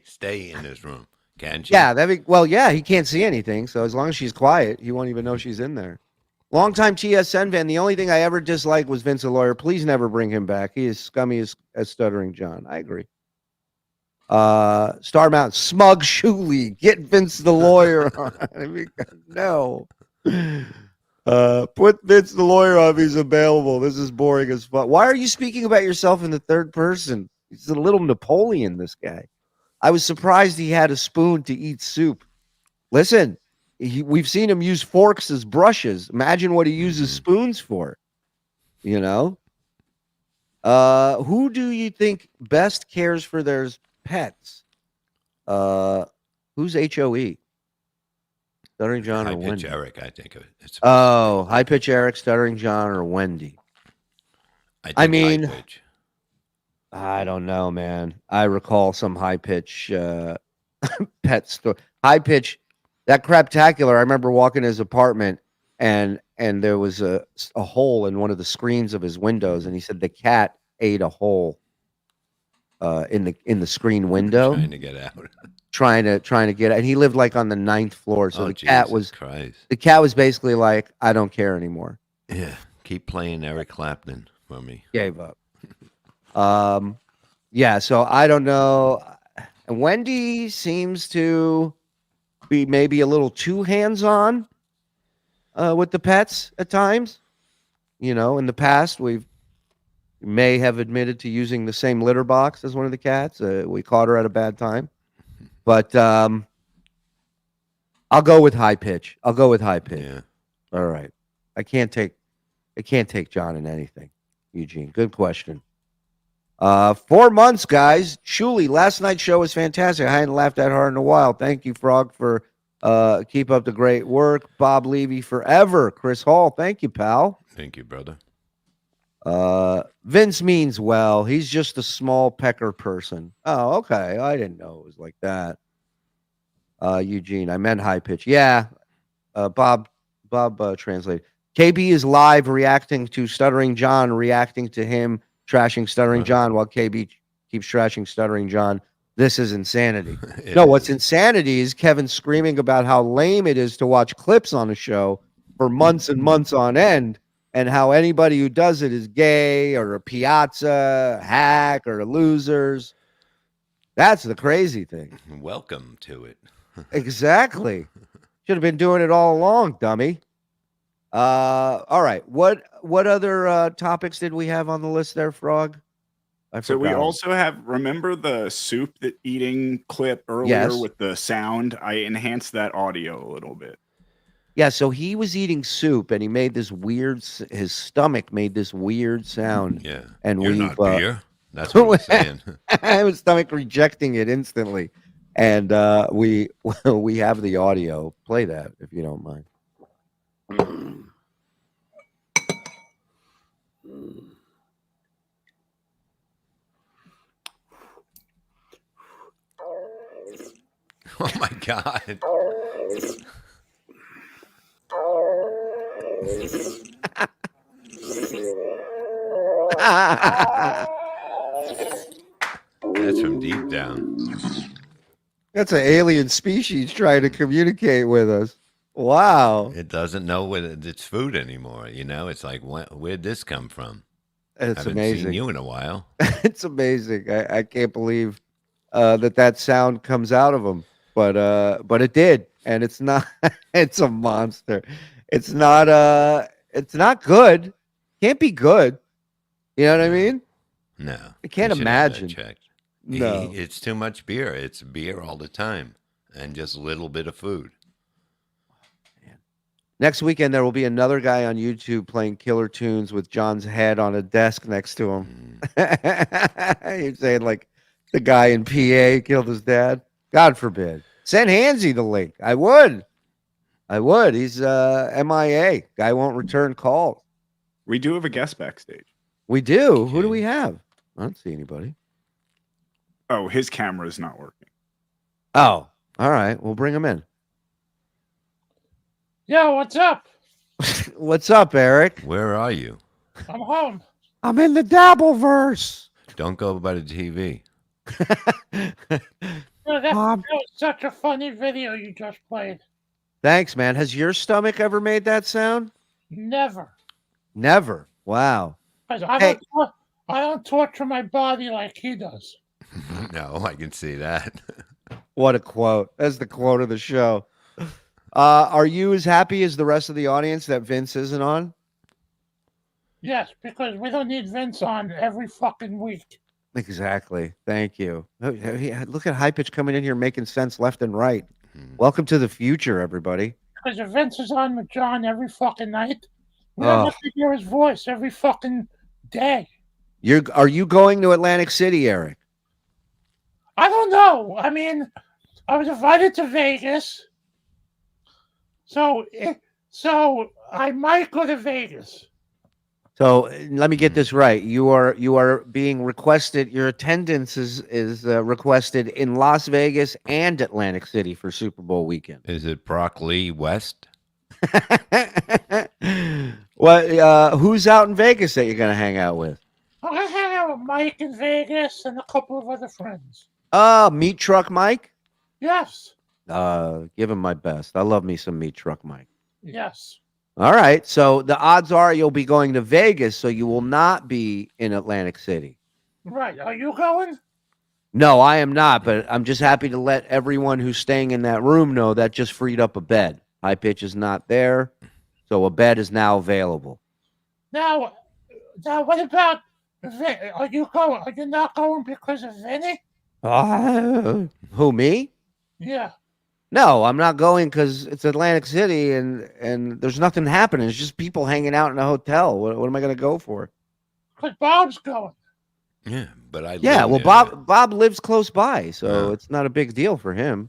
Stay in his room. Can she? Yeah, yeah, he can't see anything. So as long as she's quiet, he won't even know she's in there. Longtime TSN fan. The only thing I ever disliked was Vince the lawyer. Please never bring him back. He is scummy as Stuttering John. I agree. Star Mountain, smug Shuli, get Vince the lawyer on. I mean, no. Put Vince the lawyer on if he's available. This is boring as fuck. Why are you speaking about yourself in the third person? He's a little Napoleon, this guy. I was surprised he had a spoon to eat soup. Listen, we've seen him use forks as brushes. Imagine what he uses spoons for. You know? Who do you think best cares for their pets? Who's HOE? Stuttering John or Wendy? High Pitch Eric, I think of it. High Pitch Eric, Stuttering John, or Wendy? I mean, High Pitch. I don't know, man. I recall some High Pitch pet store. High Pitch, that craptacular. I remember walking his apartment and there was a hole in one of the screens of his windows, and he said the cat ate a hole in the screen window, Trying to get out. trying to get out. And he lived like on the 9th floor, so the cat was Christ. the cat was basically like, I don't care anymore. Yeah, keep playing Eric Clapton for me. Gave up. Yeah, so I don't know. And Wendy seems to be maybe a little too hands-on with the pets at times. You know, in the past, we may have admitted to using the same litter box as one of the cats. We caught her at a bad time. But I'll go with High Pitch. Yeah. All right. I can't take John in anything. Eugene, good question. 4 months, guys. Shuli, last night's show was fantastic. I hadn't laughed that hard in a while. Thank you, Frog, for keep up the great work. Bob Levy forever. Chris Hall, thank you, pal. Thank you, brother. Vince means well. He's just a small pecker person. Oh, okay. I didn't know it was like that. Eugene, I meant High Pitch. Yeah. Bob translated. KB is live reacting to Stuttering John, reacting to him trashing Stuttering John while KB keeps trashing Stuttering John. This is insanity. What's insanity is Kevin screaming about how lame it is to watch clips on a show for months and months on end, and how anybody who does it is gay or a piazza, hack, or losers. That's the crazy thing. Welcome to it. Exactly. Should have been doing it all along, dummy. All right. What other topics did we have on the list there, Frog? So we also have, remember the soup that eating clip earlier with the sound? I enhanced that audio a little bit. Yeah, so he was eating soup and he made this weird. His stomach made this weird sound. Yeah. And You're we've not beer. That's what he's saying. his stomach rejecting it instantly, and we we have the audio. Play that if you don't mind. Oh my God. That's from deep down. That's an alien species trying to communicate with us. Wow. It doesn't know whether it's food anymore. You know, it's like, where'd this come from? It's Haven't amazing. seen you in a while. It's amazing. I can't believe that sound comes out of him, but it did, and it's not. It's a monster. It's not good. Can't be good. You know what I mean? No. I can't you should have that imagine. checked. No. It's too much beer. It's beer all the time and just a little bit of food. Next weekend, there will be another guy on YouTube playing killer tunes with John's head on a desk next to him. You're saying like the guy in PA killed his dad? God forbid. Send Hansy the link. I would. He's MIA. Guy won't return calls. We do have a guest backstage. We do. Who do we have? I don't see anybody. Oh, his camera is not working. Oh, all right. We'll bring him in. Yo, what's up? What's up, Eric? Where are you? I'm home. I'm in the Dabbleverse. Don't go by the TV. Yo, that was such a funny video you just played. Thanks, man. Has your stomach ever made that sound? Never. Never. Wow. 'Cause I don't torture my body like he does. No, I can see that. What a quote. That's the quote of the show. Are you as happy as the rest of the audience that Vince isn't on? Yes, because we don't need Vince on every fucking week. Exactly. Thank you. Look at High Pitch coming in here making sense left and right. Welcome to the future, everybody. Because if Vince is on with John every fucking night, we don't have to hear his voice every fucking day. Are you going to Atlantic City, Eric? I don't know. I mean, I was invited to Vegas. So I might go to Vegas. So let me get this right. You are being requested. Your attendance is requested in Las Vegas and Atlantic City for Super Bowl weekend. Is it Brock Lee West? What? Who's out in Vegas that you're gonna hang out with? I'm gonna hang out with Mike in Vegas and a couple of other friends. Meat Truck Mike. Yes. Give him my best. I love me some Meat Truck Mike. Yes. All right. So the odds are you'll be going to Vegas, so you will not be in Atlantic City. Right. Are you going? No, I am not, but I'm just happy to let everyone who's staying in that room know that just freed up a bed. High Pitch is not there, so a bed is now available. Now what about Vin? Are you going? Are you not going because of Vinny? Who, me? Yeah. No, I'm not going because it's Atlantic City and there's nothing happening. It's just people hanging out in a hotel. What am I going to go for? Because Bob's going. Yeah, but I. Yeah, well, Bob lives close by, so it's not a big deal for him.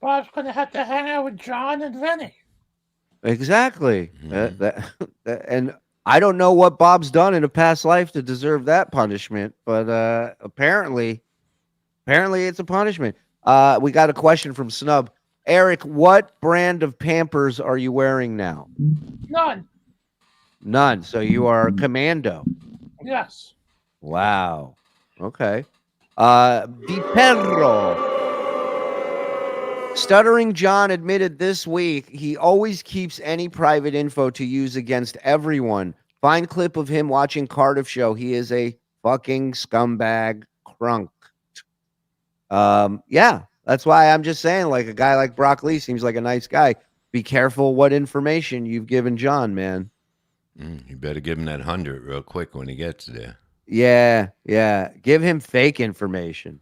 Bob's going to have to hang out with John and Vinny. Exactly. And I don't know what Bob's done in a past life to deserve that punishment, but apparently it's a punishment. We got a question from Snub. Eric, what brand of Pampers are you wearing now? None. So you are commando. Yes. Wow. Okay. Di Perro. Stuttering John admitted this week he always keeps any private info to use against everyone. Find clip of him watching Cardiff show. He is a fucking scumbag crunk. Yeah, that's why I'm just saying, like, a guy like Brock Lee seems like a nice guy. Be careful what information you've given John, man. You better give him that 100 real quick when he gets there. Yeah. Give him fake information.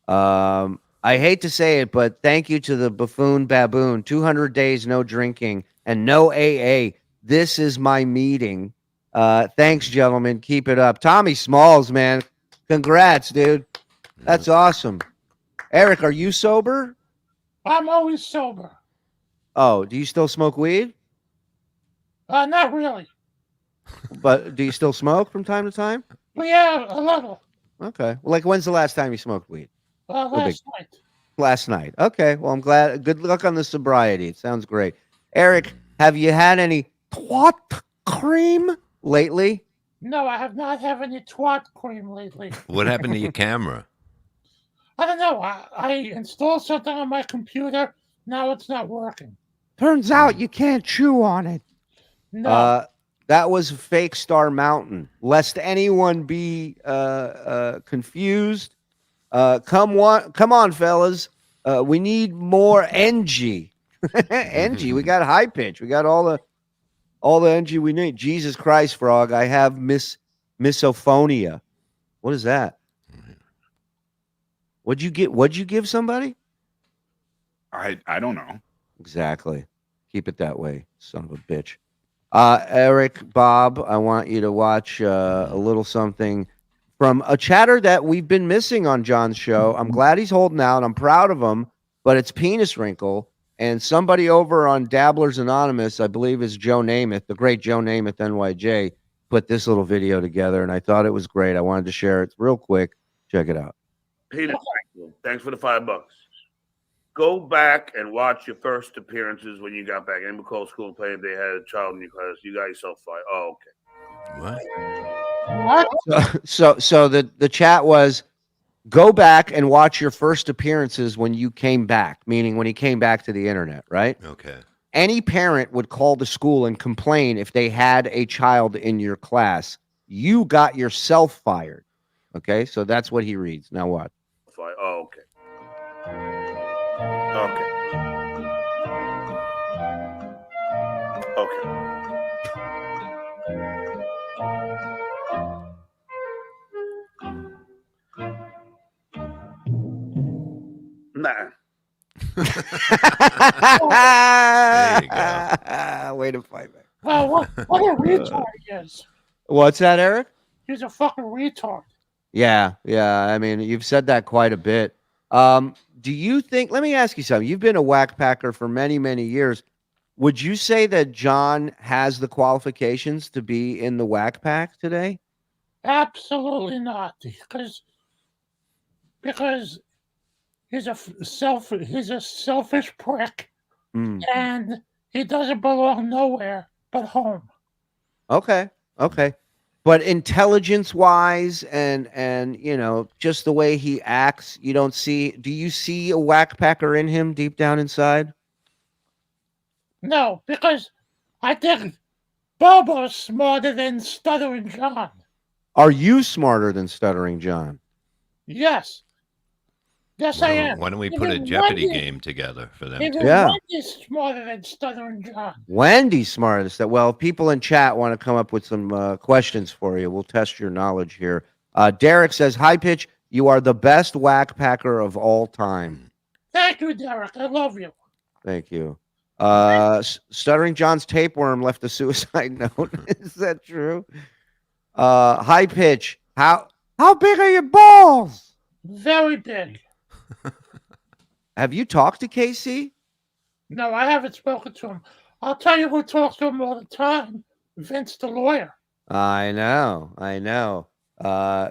I I hate to say it, but thank you to the buffoon baboon. 200 days no drinking and no AA. This is my meeting. Thanks, gentlemen. Keep it up. Tommy Smalls, man. Congrats, dude. That's awesome. Eric, are you sober? I'm always sober. Oh, do you still smoke weed? Not really. But do you still smoke from time to time? But yeah, a little. Okay. Well, like, when's the last time you smoked weed? Last night. Last night. Okay. Well, I'm glad. Good luck on the sobriety. It sounds great. Eric, have you had any twat cream lately? No, I have not had any twat cream lately. What happened to your camera? I don't know. I installed something on my computer. Now it's not working. Turns out you can't chew on it. No. That was Fake Star Mountain. Lest anyone be confused, come on, fellas. We need more NG. NG. We got high pitch. We got all the NG we need. Jesus Christ, Frog. I have misophonia. What is that? What'd you give somebody? I don't know. Exactly. Keep it that way, son of a bitch. Eric, Bob, I want you to watch a little something from a chatter that we've been missing on John's show. I'm glad he's holding out. I'm proud of him, but it's Penis Wrinkle. And somebody over on Dabblers Anonymous, I believe is Joe Namath, the great Joe Namath, NYJ, put this little video together, and I thought it was great. I wanted to share it real quick. Check it out. Peter, thanks for the $5. Go back and watch your first appearances when you got back. Amber Cole School and played. They had a child in your class. You got yourself fired. Oh, okay. What? So the chat was, go back and watch your first appearances when you came back, meaning when he came back to the internet, right? Okay. Any parent would call the school and complain if they had a child in your class. You got yourself fired. Okay, so that's what he reads. Now what? Oh, okay. Okay. Okay. Nah. There you go. Way to fight back. Well, what a retard he is. What's that, Eric? He's a fucking retard. Yeah. I mean, you've said that quite a bit. Do you think, let me ask you something. You've been a whack packer for many, many years. Would you say that John has the qualifications to be in the whack pack today? Absolutely not. Because he's a selfish prick, and he doesn't belong nowhere but home. Okay. But intelligence-wise and you know, just the way he acts, do you see a whack packer in him deep down inside? No, because I think Bobo's smarter than Stuttering John. Are you smarter than Stuttering John? Yes. Yes, I am. Why don't we put a Jeopardy game together for them? Yeah. Wendy's smarter than Stuttering John. Wendy's smarter than that. Well, people in chat want to come up with some questions for you. We'll test your knowledge here. Derek says, "High pitch, you are the best whack packer of all time." Thank you, Derek. I love you. Thank you. Stuttering John's tapeworm left a suicide note. Is that true? High pitch, how big are your balls? Very big. Have you talked to Casey? No, I haven't spoken to him. I'll tell you who talks to him all the time. Vince, the lawyer. I know.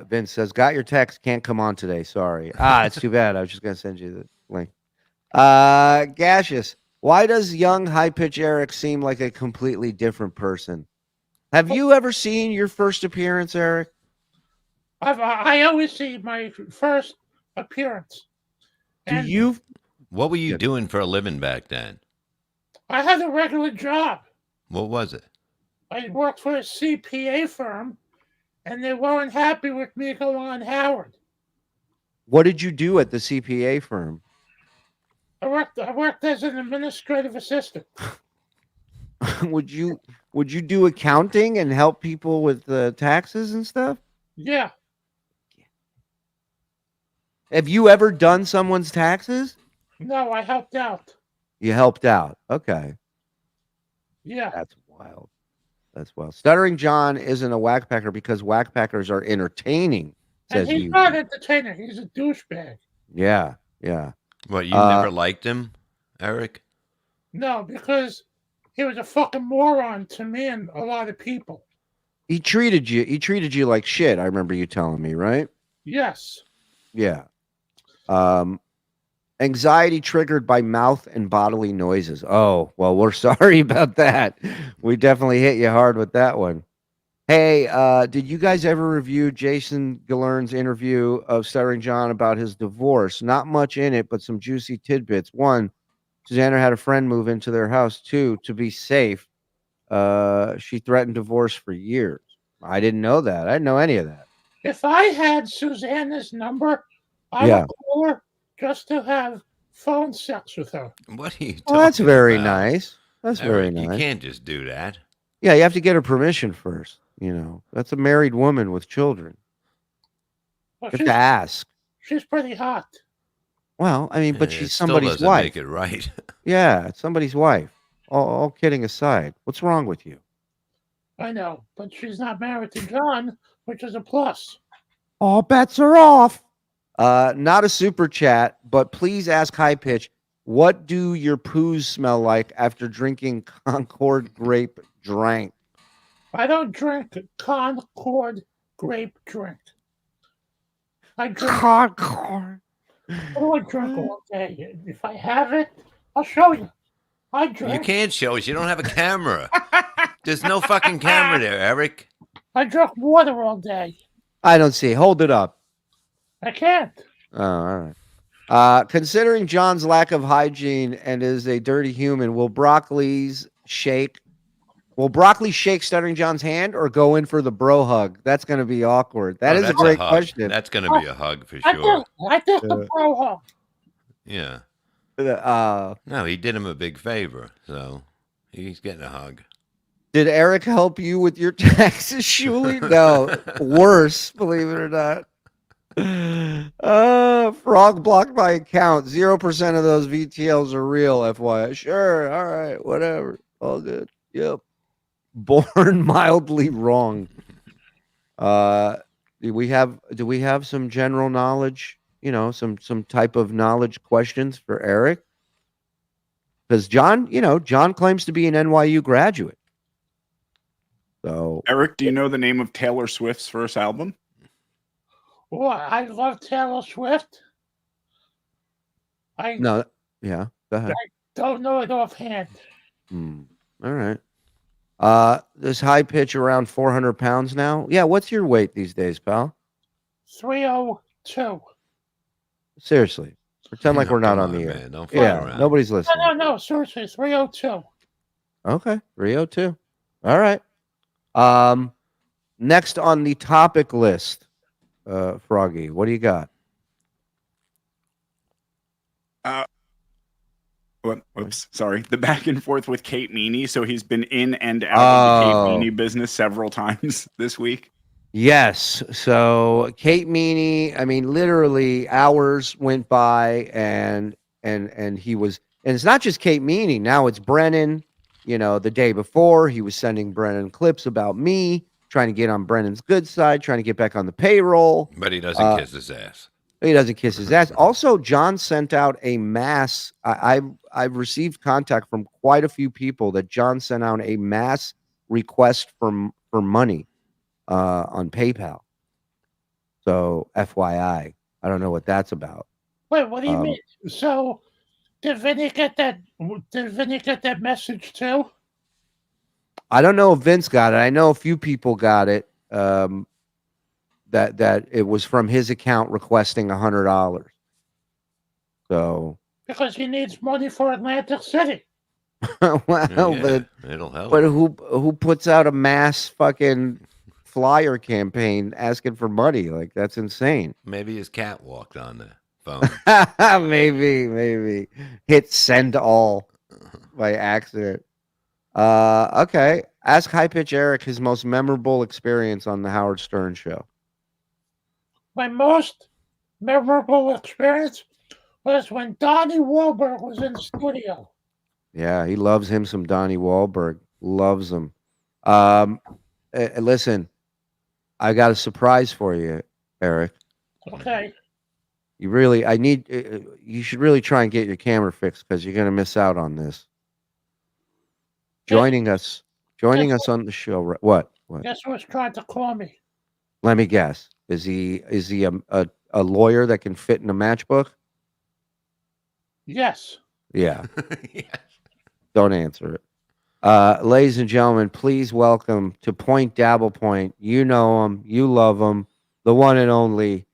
Vince says, got your text, can't come on today. Sorry. It's too bad. I was just going to send you the link. Gaseous, why does young high-pitch Eric seem like a completely different person? Have you ever seen your first appearance, Eric? I always see my first appearance. What were you doing for a living back then? I had a regular job. What was it? I worked for a CPA firm, and they weren't happy with me going on Howard. What did you do at the CPA firm? I worked as an administrative assistant. Would you do accounting and help people with taxes and stuff? Yeah. Have you ever done someone's taxes? No, I helped out. You helped out. Okay. Yeah. That's wild. That's wild. Stuttering John isn't a whackpacker because whackpackers are entertaining, And says he's you. not entertaining. He's a douchebag. Yeah, yeah. What, you never liked him, Eric? No, because he was a fucking moron to me and a lot of people. He treated you like shit. I remember you telling me, right? Yes. Yeah. Anxiety triggered by mouth and bodily noises. Oh, well, we're sorry about that. We definitely hit you hard with that one. Hey, did you guys ever review Jason Gillern's interview of Stuttering John about his divorce? Not much in it, but some juicy tidbits. One, Susanna had a friend move into their house. Two, to be safe, she threatened divorce for years. I didn't know that. I didn't know any of that. If I had Susanna's number, I would call her just to have phone sex with her. What are you talking Well, that's very about? nice. That's very Eric, nice. You can't just do that. Yeah, you have to get her permission first. You know, that's a married woman with children. Well, You have to ask. She's pretty hot. Well, I mean, but It she's still somebody's doesn't wife. make it right. Yeah, it's somebody's wife. All kidding aside, what's wrong with you? I know, but she's not married to John, which is a plus. All bets are off. Not a super chat, but please ask High Pitch, what do your poos smell like after drinking Concord grape drink? I don't drink Concord grape drink. I drink Concord. What do I drink all day? If I have it, I'll show you. I drink. You can't show us. You don't have a camera. There's no fucking camera there, Eric. I drink water all day. I don't see. Hold it up. I can't. Oh, all right. Considering John's lack of hygiene and is a dirty human, will broccoli shake Stuttering John's hand or go in for the bro hug? That's going to be awkward. That's a great hug. question. That's going to be a hug for sure. I think the bro hug. Yeah. No, he did him a big favor, so he's getting a hug. Did Eric help you with your taxes, Shuli? No, worse, believe it or not. Frog blocked my account. 0% of those VTLs are real, FYI. Sure, all right, whatever. All good. Yep. Born mildly wrong. Do we have some general knowledge, some type of knowledge questions for Eric? Because John claims to be an NYU graduate. So Eric, do you know the name of Taylor Swift's first album? Oh, I love Taylor Swift. No, yeah, go ahead. I don't know it offhand. All right. This High Pitch around 400 pounds now. Yeah, what's your weight these days, pal? 302. Seriously, pretend like we're not on the air. Man. Don't fuck around. Nobody's listening. No, seriously, 302. Okay, 302. All right. Next on the topic list, Froggy, what do you got? Whoops, sorry. The back and forth with Kate Meaney. So he's been in and out of the Kate Meaney business several times this week. Yes. So Kate Meaney, I mean, literally hours went by and he was, and it's not just Kate Meaney. Now it's Brennan. The day before he was sending Brennan clips about me, trying to get on Brennan's good side, trying to get back on the payroll. But he doesn't kiss his ass. He doesn't kiss his ass. Also, John sent out a mass. I've received contact from quite a few people that John sent out a mass request for money on PayPal. So, FYI, I don't know what that's about. Wait, what do you mean? So, did Vinny get that? Did Vinny get that message too? I don't know if Vince got it. I know a few people got it. That it was from his account requesting $100. So because he needs money for Atlantic City. Well, yeah, it'll help. But who puts out a mass fucking flyer campaign asking for money? Like, that's insane. Maybe his cat walked on the phone. maybe hit send all by accident. Okay. Ask High Pitch Eric his most memorable experience on the Howard Stern show. My most memorable experience was when Donnie Wahlberg was in the studio. Yeah, he loves him some Donnie Wahlberg. Loves him. Listen, I got a surprise for you, Eric. Okay. You should really try and get your camera fixed because you're going to miss out on this. Joining us on the show. What? Guess who was trying to call me? Let me guess. Is he a lawyer that can fit in a matchbook? Yes. Yeah. Don't answer it. Ladies and gentlemen, please welcome to Point Dabble Point. You know him, you love him, the one and only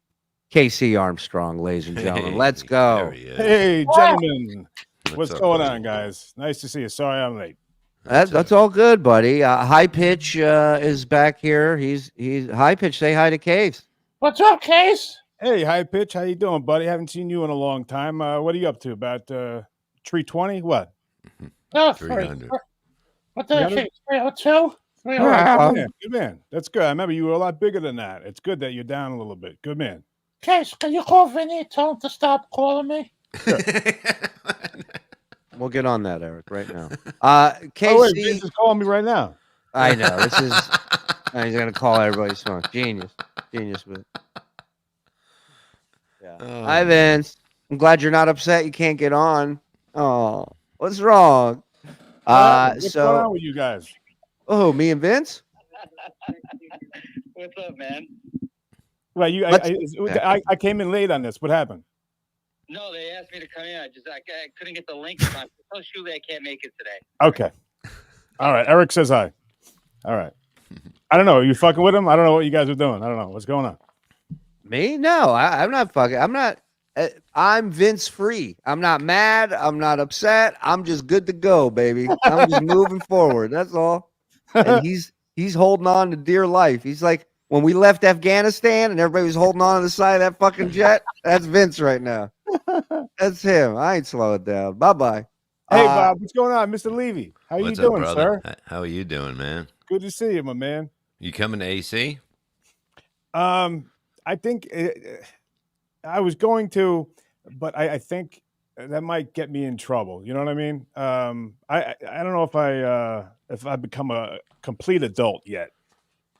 Casey Armstrong, ladies and gentlemen. Let's go. Hey, gentlemen. What's going on, guys? Nice to see you. Sorry I'm late. That's all good, buddy. High Pitch is back here. He's High Pitch. Say hi to Case. What's up, Case? Hey, High Pitch. How you doing, buddy? Haven't seen you in a long time. What are you up to? About 320? What? No, 300. What did I say? 302? Good man. That's good. I remember you were a lot bigger than that. It's good that you're down a little bit. Good man. Case, can you call Vinny and tell him to stop calling me? Sure. We'll get on that, Eric, right now. Casey, oh, wait, Vince is calling me right now. I know. This is. He's gonna call everybody's phone. Genius, but. Yeah. Oh, Hi, Vince. I'm glad you're not upset. You can't get on. Oh, what's wrong? What's going on with you guys? Oh, me and Vince. What's up, man? Well, I came in late on this. What happened? No, they asked me to come in. I couldn't get the link. Tell Shuli I can't make it today. Okay. All right. Eric says hi. All right. I don't know. Are you fucking with him? I don't know what you guys are doing. I don't know. What's going on? Me? No, I'm not fucking. I'm not. I'm Vince free. I'm not mad. I'm not upset. I'm just good to go, baby. I'm just moving forward. That's all. And he's holding on to dear life. He's like when we left Afghanistan and everybody was holding on to the side of that fucking jet. That's Vince right now. That's him. I ain't slowing down. Bye bye. Hey, Bob, what's going on, Mr. Levy? How you doing, brother? sir? How are you doing, man? Good to see you, my man. You coming to AC? I think I was going to, but I think that might get me in trouble. You know what I mean? I don't know if I've become a complete adult yet.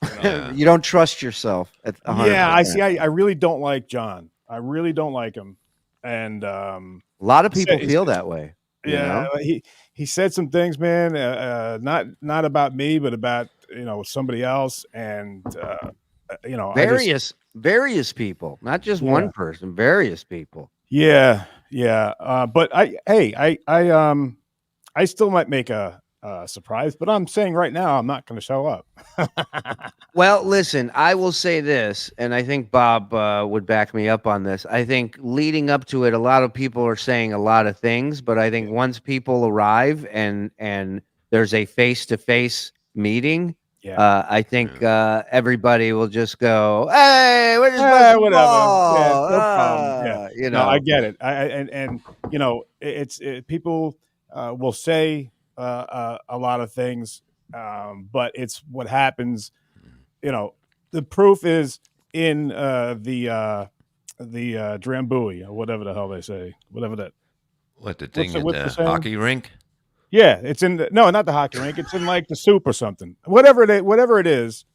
You know? You don't trust yourself. Yeah, I see. I really don't like John. I really don't like him, and a lot of people feel that way. Yeah, he said some things, man. Not about me, but about somebody else, and various people, not just one person, various people. Yeah. But I still might make a surprise, but I'm saying right now I'm not going to show up. Well, listen, I will say this, and I think Bob would back me up on this. I think leading up to it, a lot of people are saying a lot of things, but I think once people arrive and there's a face-to-face meeting, I think everybody will just go, "Hey, we're just whatever." Yeah, no problem. Yeah. No, I get it. It's people will say a lot of things, but it's what happens. The proof is in the Drambuie or whatever the hell they say, whatever that. What the thing at the hockey rink? Yeah, it's in not the hockey rink. It's in like the soup or something. Whatever it is,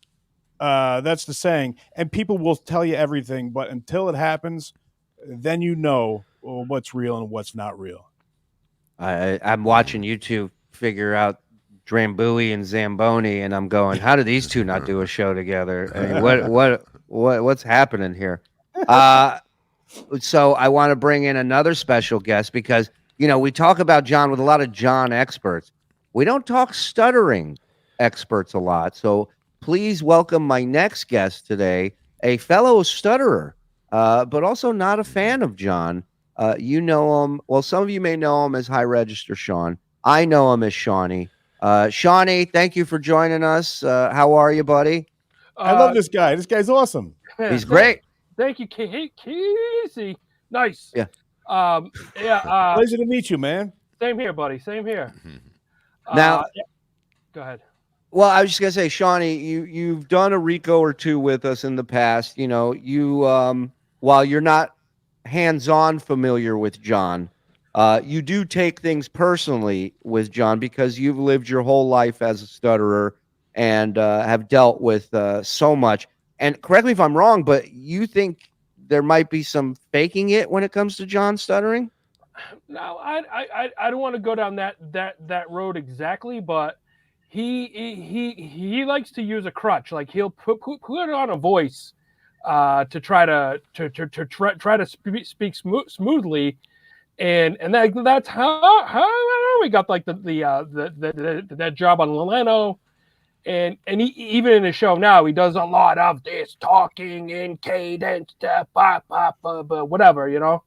that's the saying. And people will tell you everything, but until it happens, then you know what's real and what's not real. I'm watching you two figure out Drambuie and Zamboni, and I'm going, how do these two not do a show together? I mean, what's happening here? So I want to bring in another special guest because we talk about John with a lot of John experts. We don't talk stuttering experts a lot. So please welcome my next guest today, a fellow stutterer, but also not a fan of John. You know him. Well, some of you may know him as High Register Sean. I know him as Shawnee. Shawnee, thank you for joining us. How are you, buddy? I love this guy. This guy's awesome. He's great. Thank you, Casey. Nice. Yeah. Pleasure to meet you, man. Same here, buddy. Same here. Now, go ahead. Well, I was just gonna say, Shawnee, you've done a Rico or two with us in the past. While you're not hands-on familiar with John, you do take things personally with John because you've lived your whole life as a stutterer and have dealt with so much. And correct me if I'm wrong, but you think there might be some faking it when it comes to John stuttering? No, I don't want to go down that road exactly, but he likes to use a crutch. Like he'll put on a voice to try to speak smoothly, and that's how we got like that job on Leno. And he, even in the show now, he does a lot of this talking in cadence, whatever, you know.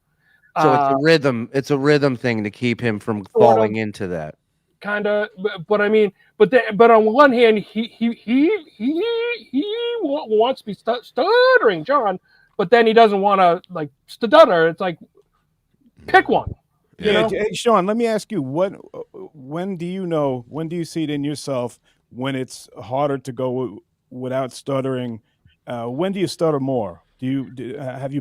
So it's a rhythm. It's a rhythm thing to keep him from falling into that. Kind of, but I mean, but on one hand, he wants to be stuttering John, but then he doesn't want to like stutter. It's like pick one. You know? Hey, Sean, let me ask you, when do you see it in yourself when it's harder to go without stuttering? When do you stutter more? Have you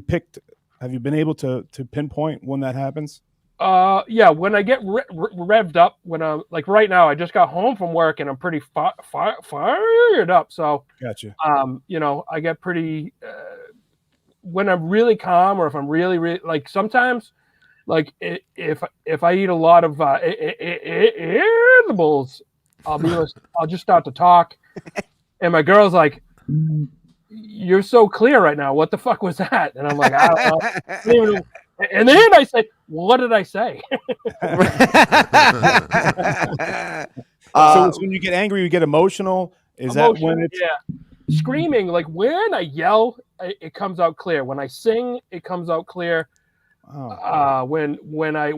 been able to pinpoint when that happens? Yeah, when I get revved up, when I'm like right now, I just got home from work and I'm pretty fired up. So, gotcha. You know, I get pretty when I'm really calm, or if I'm really like sometimes, like if I eat a lot of edibles, I'll just start to talk, and my girl's like, "You're so clear right now. What the fuck was that?" And I'm like, "I don't know." And then I said, "What did I say?" So when you get angry, you get emotional. Is that when it's screaming? Like when I yell, it comes out clear. When I sing, it comes out clear. When I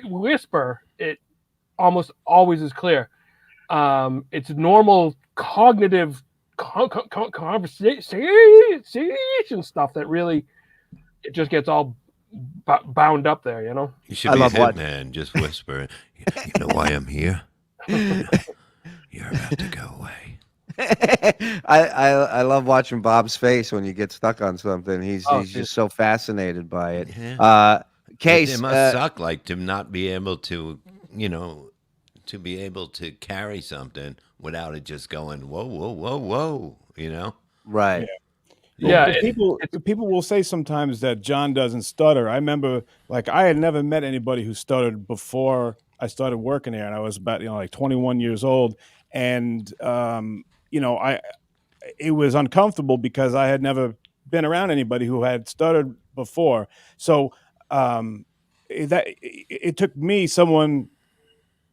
whisper, it almost always is clear. It's normal cognitive conversation stuff that really it just gets all bound up there, you know. You should be a hitman. Just whisper. You know why I'm here? You're about to go away. I love watching Bob's face when you get stuck on something. He's just so fascinated by it. Yeah. Case, it must suck, like to not be able to, you know, to be able to carry something without it just going whoa, whoa, whoa, whoa. You know, right? Yeah. People will say sometimes that John doesn't stutter. I remember, like, I had never met anybody who stuttered before I started working there, and I was about like 21 years old, and you know, it was uncomfortable because I had never been around anybody who had stuttered before. So it took me someone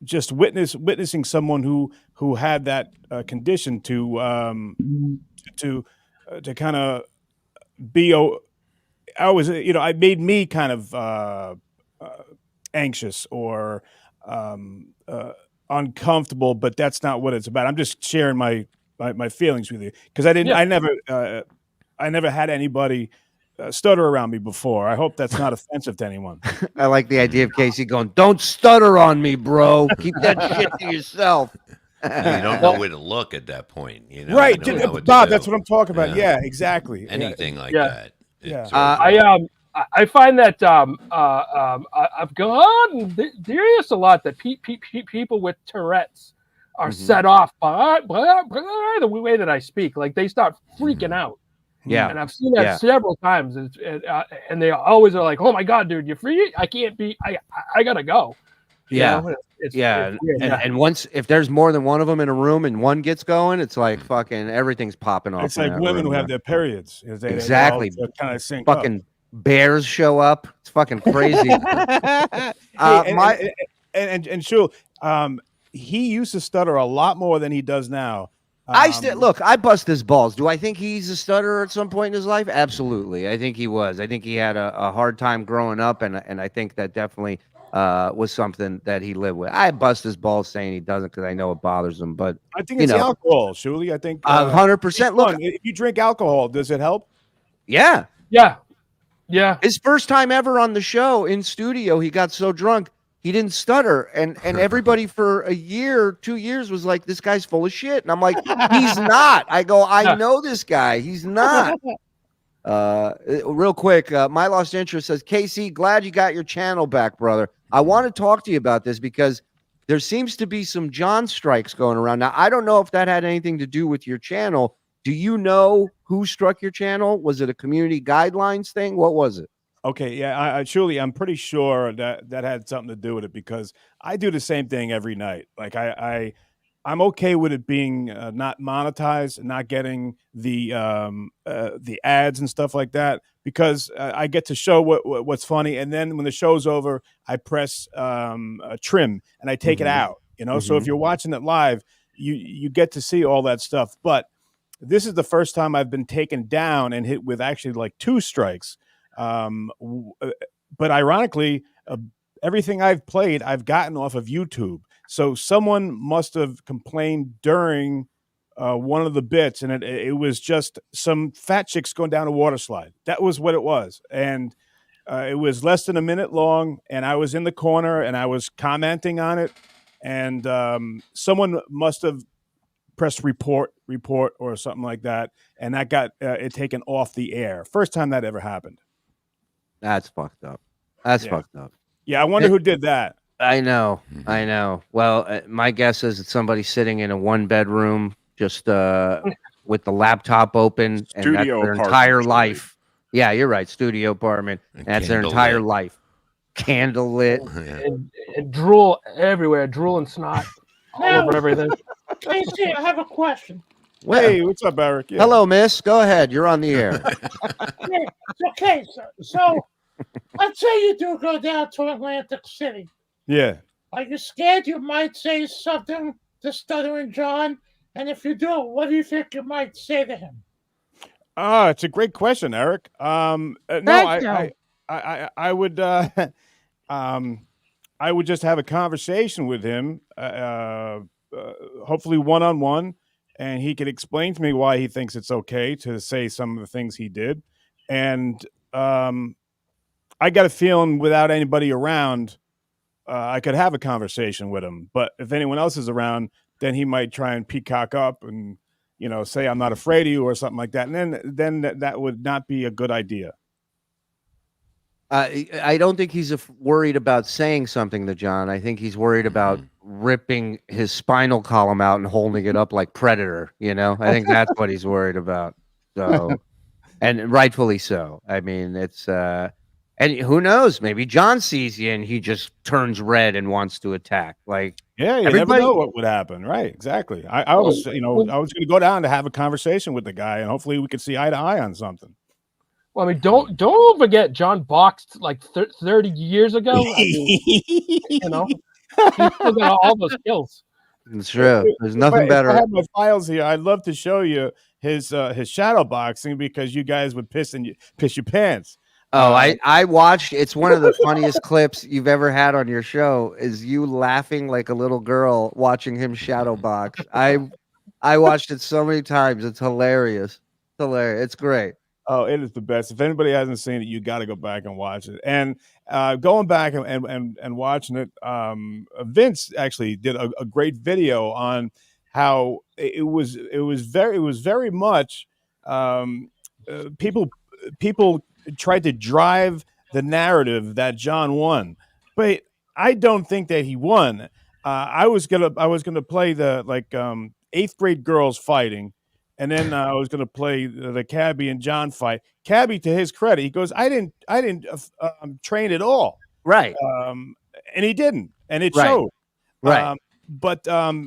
just witnessing someone who had that condition to kind of be. I was, you know, it made me kind of anxious or uncomfortable, but that's not what it's about. I'm just sharing my feelings with you because I never had anybody stutter around me before. I hope that's not offensive to anyone. I like the idea of Casey going, "Don't stutter on me, bro. Keep that shit to yourself." You don't know where to look at that point, you know. Right, You don't know what to Bob. do. That's what I'm talking about. Yeah, exactly. Anything like that. Yeah. I find that I've gone there's a lot that people with Tourette's are set off by the way that I speak. Like they start freaking out. Yeah, and I've seen that several times, and they always are like, "Oh my god, dude, you're free! I can't be. I gotta go." Yeah, you know? It's weird, and once if there's more than one of them in a room and one gets going, it's like fucking everything's popping off. It's like women who have their periods. Exactly. They kind of sync fucking bears show up. It's fucking crazy. And Shul, he used to stutter a lot more than he does now. Look, I bust his balls. Do I think he's a stutterer at some point in his life? Absolutely. I think he was. I think he had a hard time growing up, and I think that definitely was something that he lived with. I bust his balls saying he doesn't because I know it bothers him. But I think it's alcohol, Shuli. I think 100%. Look, if you drink alcohol, does it help? Yeah. Yeah. His first time ever on the show in studio, he got so drunk he didn't stutter, and everybody for a year, 2 years was like, "This guy's full of shit," and I'm like, "He's not." I go, "I know this guy. He's not." Real quick, My Lost Interest says, Casey, glad you got your channel back, brother. I want to talk to you about this because there seems to be some John strikes going around. Now, I don't know if that had anything to do with your channel. Do you know who struck your channel? Was it a community guidelines thing? What was it? Okay, yeah, Shuli, I'm pretty sure that had something to do with it because I do the same thing every night. Like I'm okay with it being not monetized, not getting the ads and stuff like that because I get to show what's funny, and then when the show's over, I press trim and I take it out. So if you're watching it live, you get to see all that stuff. But this is the first time I've been taken down and hit with actually like 2 strikes. But ironically, everything I've played, I've gotten off of YouTube. So someone must have complained during one of the bits, and it was just some fat chicks going down a water slide. That was what it was. And it was less than a minute long, and I was in the corner, and I was commenting on it. And someone must have pressed report, or something like that, and that got it taken off the air. First time that ever happened. That's fucked up. That's fucked up. Yeah, I wonder who did that. I know. Well, my guess is it's somebody sitting in a 1-bedroom, just with the laptop open, and that's their entire life. Yeah, you're right. Studio apartment. That's their entire life. Candle lit. And drool everywhere. Drool and snot all over everything. Casey, I have a question. Hey, what's up, Eric? Yeah. Hello, miss. Go ahead. You're on the air. Okay, so let's say you do go down to Atlantic City. Yeah. Are you scared you might say something to Stuttering John? And if you do, what do you think you might say to him? It's a great question, Eric. No, I would I would just have a conversation with him, hopefully one-on-one, and he could explain to me why he thinks it's okay to say some of the things he did. And I got a feeling without anybody around, I could have a conversation with him. But if anyone else is around, then he might try and peacock up and, say I'm not afraid of you or something like that. And then that would not be a good idea. I don't think he's worried about saying something to John. I think he's worried about ripping his spinal column out and holding it up like Predator. I think that's what he's worried about. So, and rightfully so. I mean, it's and who knows? Maybe John sees you and he just turns red and wants to attack. Like, yeah, you never know what would happen, right? Exactly. I was, I was going to go down to have a conversation with the guy, and hopefully we could see eye to eye on something. Well, I mean, don't forget John boxed like 30 years ago. I mean, he's still got all those skills. It's true. There's nothing better. If I have my files here, I'd love to show you his shadow boxing because you guys would piss your pants. Oh, I watched. It's one of the funniest clips you've ever had on your show. Is you laughing like a little girl watching him shadow box. I watched it so many times. It's hilarious. It's hilarious. It's great. Oh, it is the best. If anybody hasn't seen it, you got to go back and watch it. And going back and watching it, Vince actually did a great video on how it was very much people tried to drive the narrative that John won, but I don't think that he won. I was gonna play the 8th grade girls fighting. And then I was going to play the Cabby and John fight. Cabby, to his credit, he goes, "I didn't train at all." Right. And he didn't, and it Right. showed. Right. But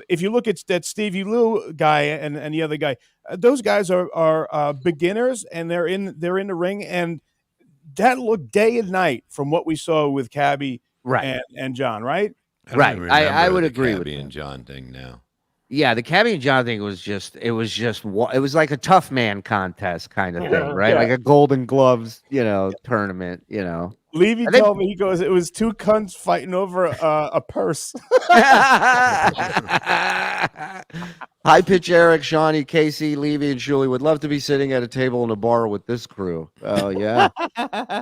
if you look at that Stevie Lou guy and the other guy, those guys are beginners, and they're in the ring, and that looked day and night from what we saw with Cabby and John. Right. I would agree with the Cabby and John thing now. Yeah, the Cabby and John thing was like a tough man contest kind of thing, right? Yeah. Like a Golden Gloves, tournament, Levy told me, he goes, it was 2 cunts fighting over a purse. High Pitch Eric, Shawnee, Casey, Levy, and Shuli would love to be sitting at a table in a bar with this crew. Oh yeah,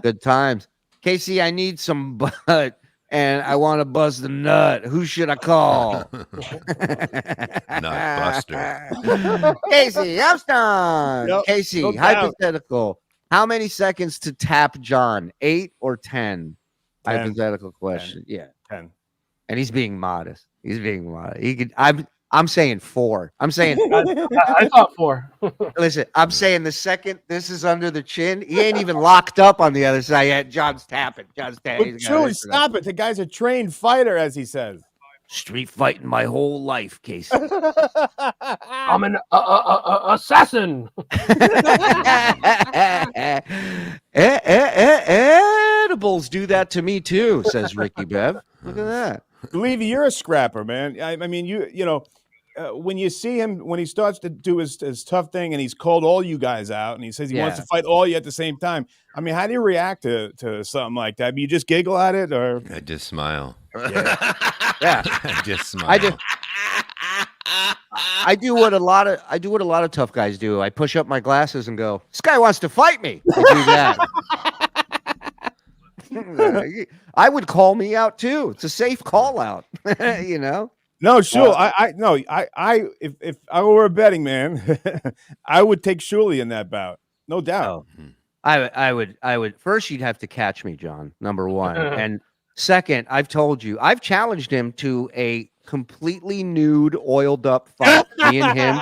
good times. Casey, I need some butt. And I want to buzz the nut. Who should I call? Nut Buster. Casey Epstein. Yep, Casey, no doubt. hypothetical. How many seconds to tap John? 8 or 10? 10. Hypothetical question. 10. Yeah. 10. And he's being modest. He's being modest. He could. I'm saying 4. I'm saying. I thought 4. Listen, I'm saying the second this is under the chin, he ain't even locked up on the other side yet. John's tapping. John's tapping. But Shuli, stop it. The guy's a trained fighter, as he says. Street fighting my whole life, Casey. I'm an assassin. Edibles do that to me too, says Ricky Bev. Look at that. Believe you're a scrapper, man. I mean, you know, when you see him, when he starts to do his tough thing and he's called all you guys out and he says he wants to fight all you at the same time. I mean, how do you react to something like that? You just giggle at it, or I just smile. Yeah. I just smile. I do what a lot of tough guys do. I push up my glasses and go, "This guy wants to fight me." I do that. I would call me out too. It's a safe call out, you know. No, sure. If I were a betting man, I would take Shuli in that bout, no doubt. I would. First, you'd have to catch me, John. Number one, and second, I've told you, I've challenged him to a completely nude, oiled up fight. Me and him,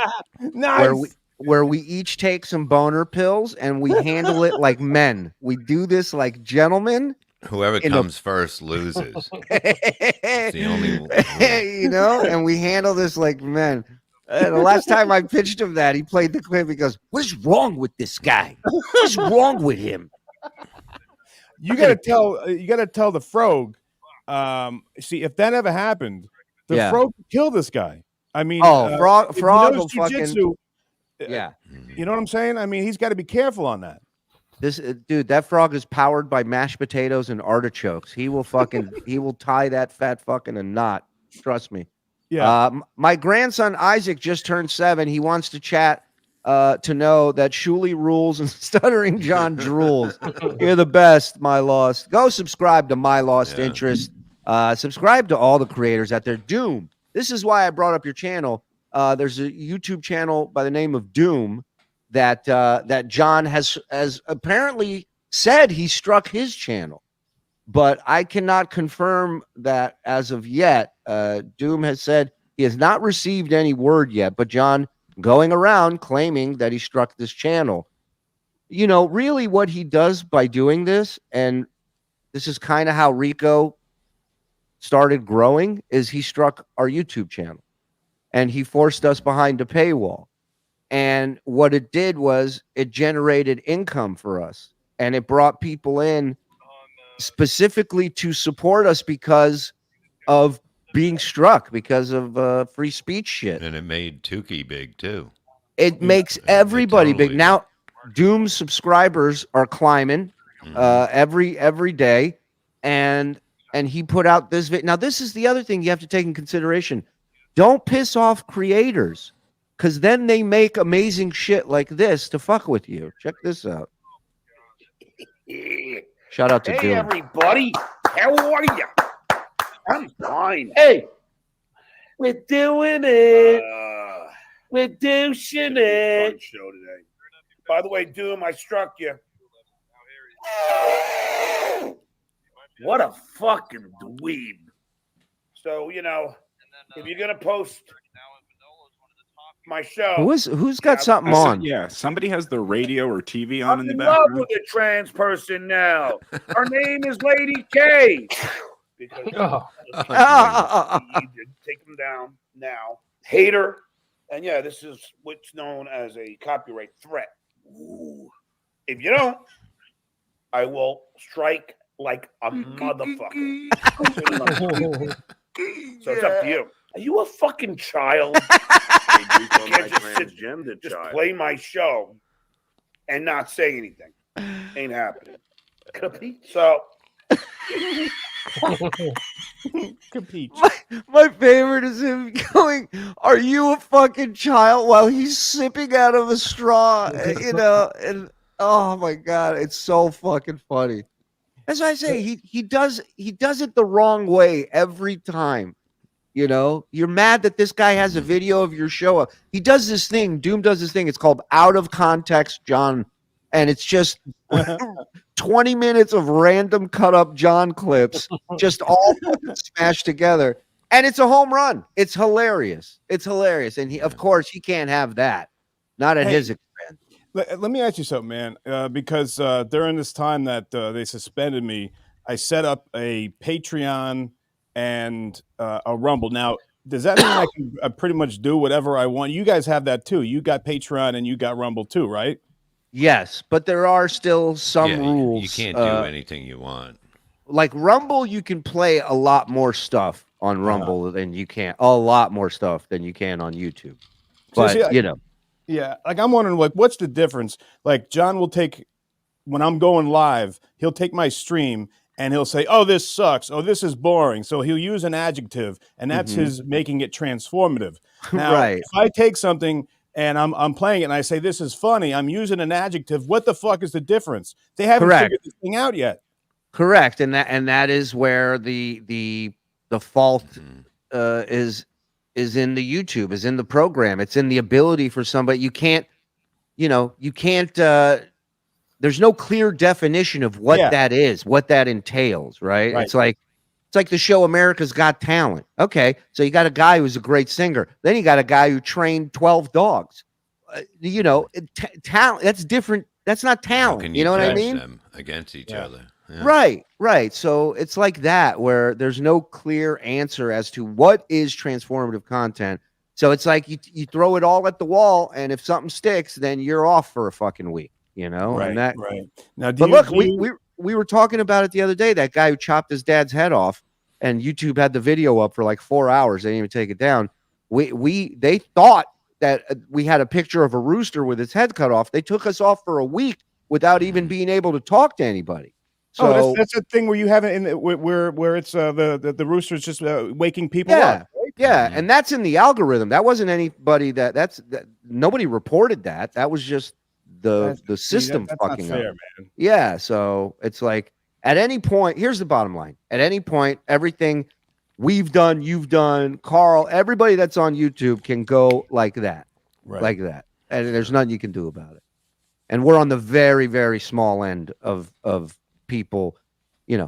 nice. Where we each take some boner pills and we handle it like men. We do this like gentlemen. Whoever comes first loses. It's the only you know, and we handle this like men. The last time I pitched him that, he played the clip. He goes, "What is wrong with this guy? What is wrong with him?" You gotta tell the Frog. See, if that ever happened, the Frog would kill this guy. I mean, Frog will jiu-jitsu, fucking you know what I'm saying? I mean, he's got to be careful on that. This dude, that frog is powered by mashed potatoes and artichokes. He will tie that fat fucking a knot. Trust me. Yeah. My grandson Isaac just turned 7. He wants to chat to know that Shuli rules and Stuttering John drools. You're the best, my lost. Go subscribe to My Lost Interest. Subscribe to all the creators out there. Doom. This is why I brought up your channel. There's a YouTube channel by the name of Doom that John has apparently said he struck his channel, but I cannot confirm that as of yet. Doom has said he has not received any word yet, but John going around claiming that he struck this channel. You know, really what he does by doing this, and this is kind of how Rico started growing, is he struck our YouTube channel and he forced us behind a paywall. And what it did was it generated income for us, and it brought people in specifically to support us because of being struck, because of free speech shit. And it made Tukey big too. It makes everybody big. Now, Doom subscribers are climbing every day, and he put out this video. Now, this is the other thing you have to take in consideration. Don't piss off creators, because then they make amazing shit like this to fuck with you. Check this out. Shout out to Hey, Doom. everybody. How are you? I'm fine. Hey, we're doing it. We're douching it. Fun show today. By the way, Doom, I struck you. What a fucking dweeb. So, you know, if you're going to post my show. Who's got something on? Yeah, somebody has the radio or TV on in the I'm in love background. with a trans person now. Her name is Lady K. Because take them down now. Hater. And yeah, this is what's known as a copyright threat. Ooh. If you don't, I will strike like a motherfucker. So it's up to you. Are you a fucking child? You can't just play my show and not say anything. Ain't happening. So compete. My favorite is him going, "Are you a fucking child?" while he's sipping out of a straw, you know, and oh my god, it's so fucking funny. As I say, he does it the wrong way every time. You know, you're mad that this guy has a video of your show. He does this thing. Doom does this thing. It's called Out of Context John and it's just 20 minutes of random cut up John clips, just all smashed together. And it's a home run. It's hilarious. It's hilarious. And of course, he can't have that. Not at his expense. Let me ask you something, man. Because during this time that they suspended me, I set up a Patreon and a Rumble. Now, does that mean I can pretty much do whatever I want? You guys have that too. You got Patreon and you got Rumble too, right? Yes, but there are still some rules. You can't do anything you want. Like Rumble, you can play a lot more stuff on Rumble than you can. A lot more stuff than you can on YouTube. But, Yeah, like I'm wondering, like, what's the difference? Like, John will take, when I'm going live, he'll take my stream and he'll say, "Oh, this sucks. Oh, this is boring." So he'll use an adjective, and that's his making it transformative. Now, if I take something and I'm playing it and I say, "This is funny," I'm using an adjective. What the fuck is the difference? They haven't figured this thing out yet. Correct, and that is where the fault is in the YouTube, is in the program. It's in the ability for somebody. You can't. There's no clear definition of what that is, what that entails, right? It's like the show America's Got Talent. Okay, so you got a guy who's a great singer. Then you got a guy who trained 12 dogs. Talent. That's different. That's not talent. You know what I mean? Them against each other. Yeah. Right. So it's like that, where there's no clear answer as to what is transformative content. So it's like you throw it all at the wall, and if something sticks, then you're off for a fucking week. Right. Now, but look, we were talking about it the other day. That guy who chopped his dad's head off, and YouTube had the video up for like 4 hours. They didn't even take it down. They thought that we had a picture of a rooster with its head cut off. They took us off for a week without even being able to talk to anybody. So that's the thing where you have it where it's the rooster's just waking people up. Right? Yeah, and that's in the algorithm. That wasn't anybody that nobody reported that. That was just the system that's fucking not fair, up. Man. Yeah, so it's like at any point, here's the bottom line. At any point, everything we've done, you've done, Carl, everybody that's on YouTube can go like that. Like that. And there's nothing you can do about it. And we're on the very, very small end of people,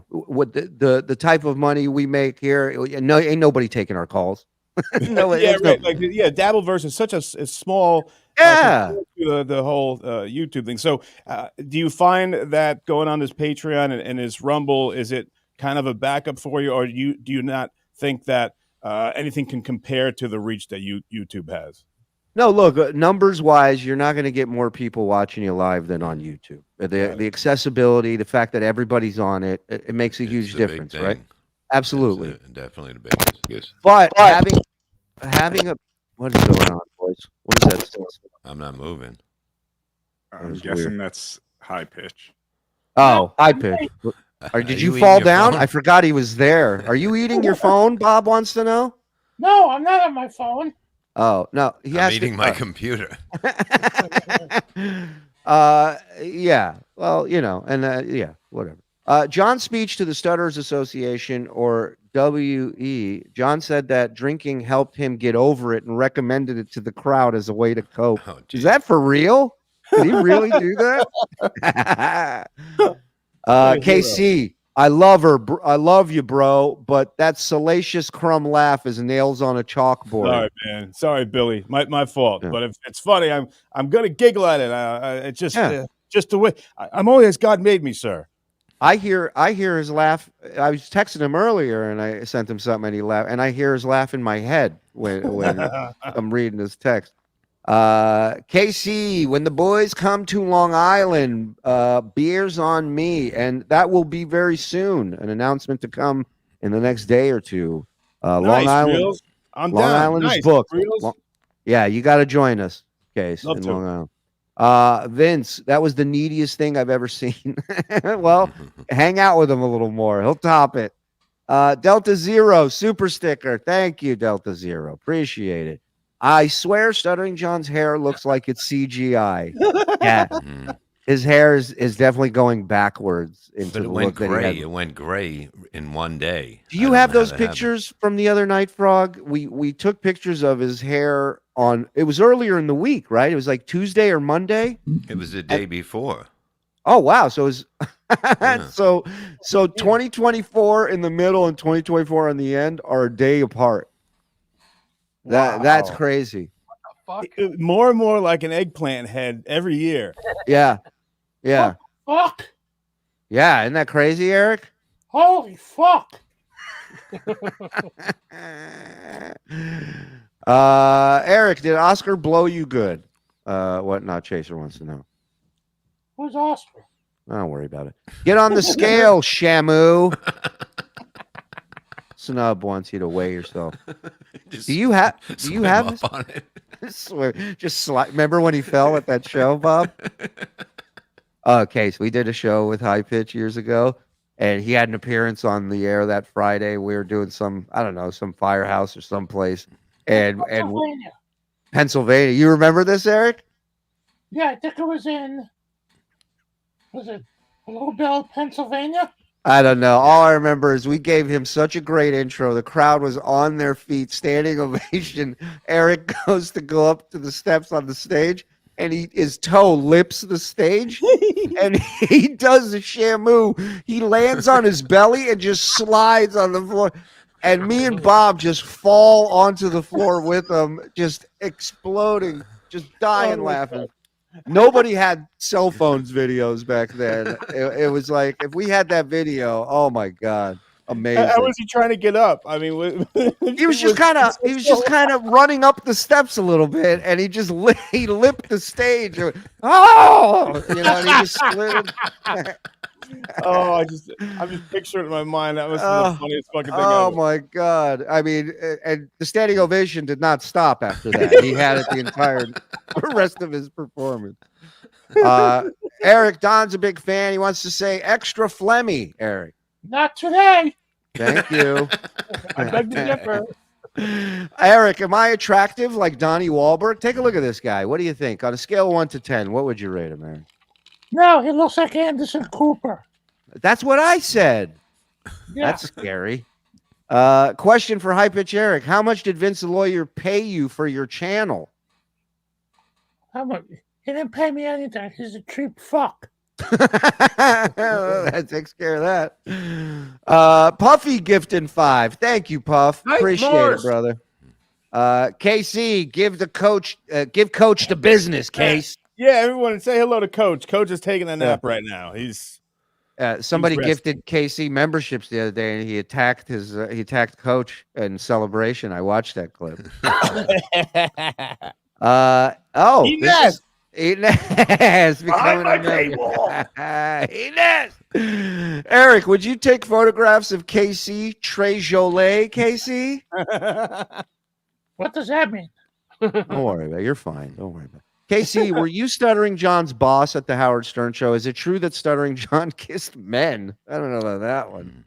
what the type of money we make here. No, ain't nobody taking our calls. Dabbleverse is such a small the whole YouTube thing. So do you find that going on this Patreon and this Rumble, is it kind of a backup for you, or do you not think that anything can compare to the reach that YouTube has? No, look, numbers wise, you're not going to get more people watching you live than on YouTube. The accessibility, the fact that everybody's on it, it makes a huge difference, right? Absolutely. Definitely the biggest. But having a, what is going on, boys? What is that still? I'm not moving. I'm guessing that's high pitch. Oh, high pitch. Did you fall down? I forgot he was there. Are you eating your phone? Bob wants to know. No, I'm not on my phone. Oh no, I'm eating my computer. Yeah. Well, and whatever. John's speech to the Stutterers Association, or WE. John said that drinking helped him get over it and recommended it to the crowd as a way to cope. Is that for real? Did he really do that? KC, I love her. I love you, bro. But that salacious crumb laugh is nails on a chalkboard. Sorry, man. Sorry, Billy. My fault. Yeah. But if it's funny, I'm gonna giggle at it. It's just the way I'm only as God made me, sir. I hear his laugh. I was texting him earlier, and I sent him something, and he laughed. And I hear his laugh in my head when I'm reading his text. KC, when the boys come to Long Island, beers on me, and that will be very soon. An announcement to come in the next day or two. Long Island, Reels. I'm Long down. Island Nice. is booked. Reels. Yeah, you got to join us, Case, in Long Island. Vince, that was the neediest thing I've ever seen. Well, hang out with him a little more. He'll top it. Delta Zero, super sticker. Thank you, Delta Zero. Appreciate it. I swear Stuttering John's hair looks like it's CGI. Yeah. His hair is definitely going backwards into But it the went look that he gray. had. It went gray in one day. Do you have those pictures from the other night, Frog? We took pictures of his hair It was earlier in the week, right? It was like Tuesday or Monday. It was the day before. Oh wow! So it was so 2024 in the middle and 2024 on the end are a day apart. That's crazy. More and more like an eggplant head every year. Yeah. Yeah. Fuck. Yeah. Isn't that crazy, Eric? Holy fuck. Eric, did Oscar blow you good? Whatnot Chaser wants to know. Who's Oscar? Don't worry about it. Get on the scale, Shamu. Snub wants you to weigh yourself. Do you have this? On it. Swear, just slide. Remember when he fell at that show, Bob? Okay, so we did a show with High Pitch years ago, and he had an appearance on the air that Friday. We were doing some firehouse or someplace, and Pennsylvania. You remember this, Eric? Yeah, I think it was it Bluebell, Pennsylvania? I don't know. All I remember is we gave him such a great intro. The crowd was on their feet, standing ovation. Eric goes to go up to the steps on the stage, and his toe lips the stage, and he does the Shamu. He lands on his belly and just slides on the floor. And me and Bob just fall onto the floor with him, just exploding, just dying laughing. Nobody had cell phones videos back then. It was like, if we had that video, oh my God, amazing. How was he trying to get up? I mean, he was just kind of running up the steps a little bit, and he lipped the stage. Oh, and he just slid. I'm just picturing it in my mind. That was the funniest fucking thing Oh ever. my God. I mean, and the standing ovation did not stop after that. He had it the entire rest of his performance. Eric, Don's a big fan. He wants to say extra phlegmy, Eric. Not today. Thank you. I beg to differ. Eric, am I attractive like Donnie Wahlberg? Take a look at this guy. What do you think? On a scale of 1 to 10, what would you rate him, Eric? No, he looks like Anderson Cooper. That's what I said. Yeah. That's scary. Question for High Pitch Eric. How much did Vince the Lawyer pay you for your channel? How much? He didn't pay me anything. He's a cheap fuck. That takes care of that. Puffy gifting 5. Thank you, Puff. Appreciate it, brother. KC, give Coach the business, Case. Yeah, everyone say hello to Coach. Coach is taking a nap right now. Somebody he's gifted KC memberships the other day, and he attacked Coach in celebration. I watched that clip. Enes becoming Enes. Eric, would you take photographs of KC Trejolais, KC? What does that mean? Don't worry about it. You're fine. Don't worry about it. KC, were you Stuttering John's boss at the Howard Stern show? Is it true that Stuttering John kissed men? I don't know about that one.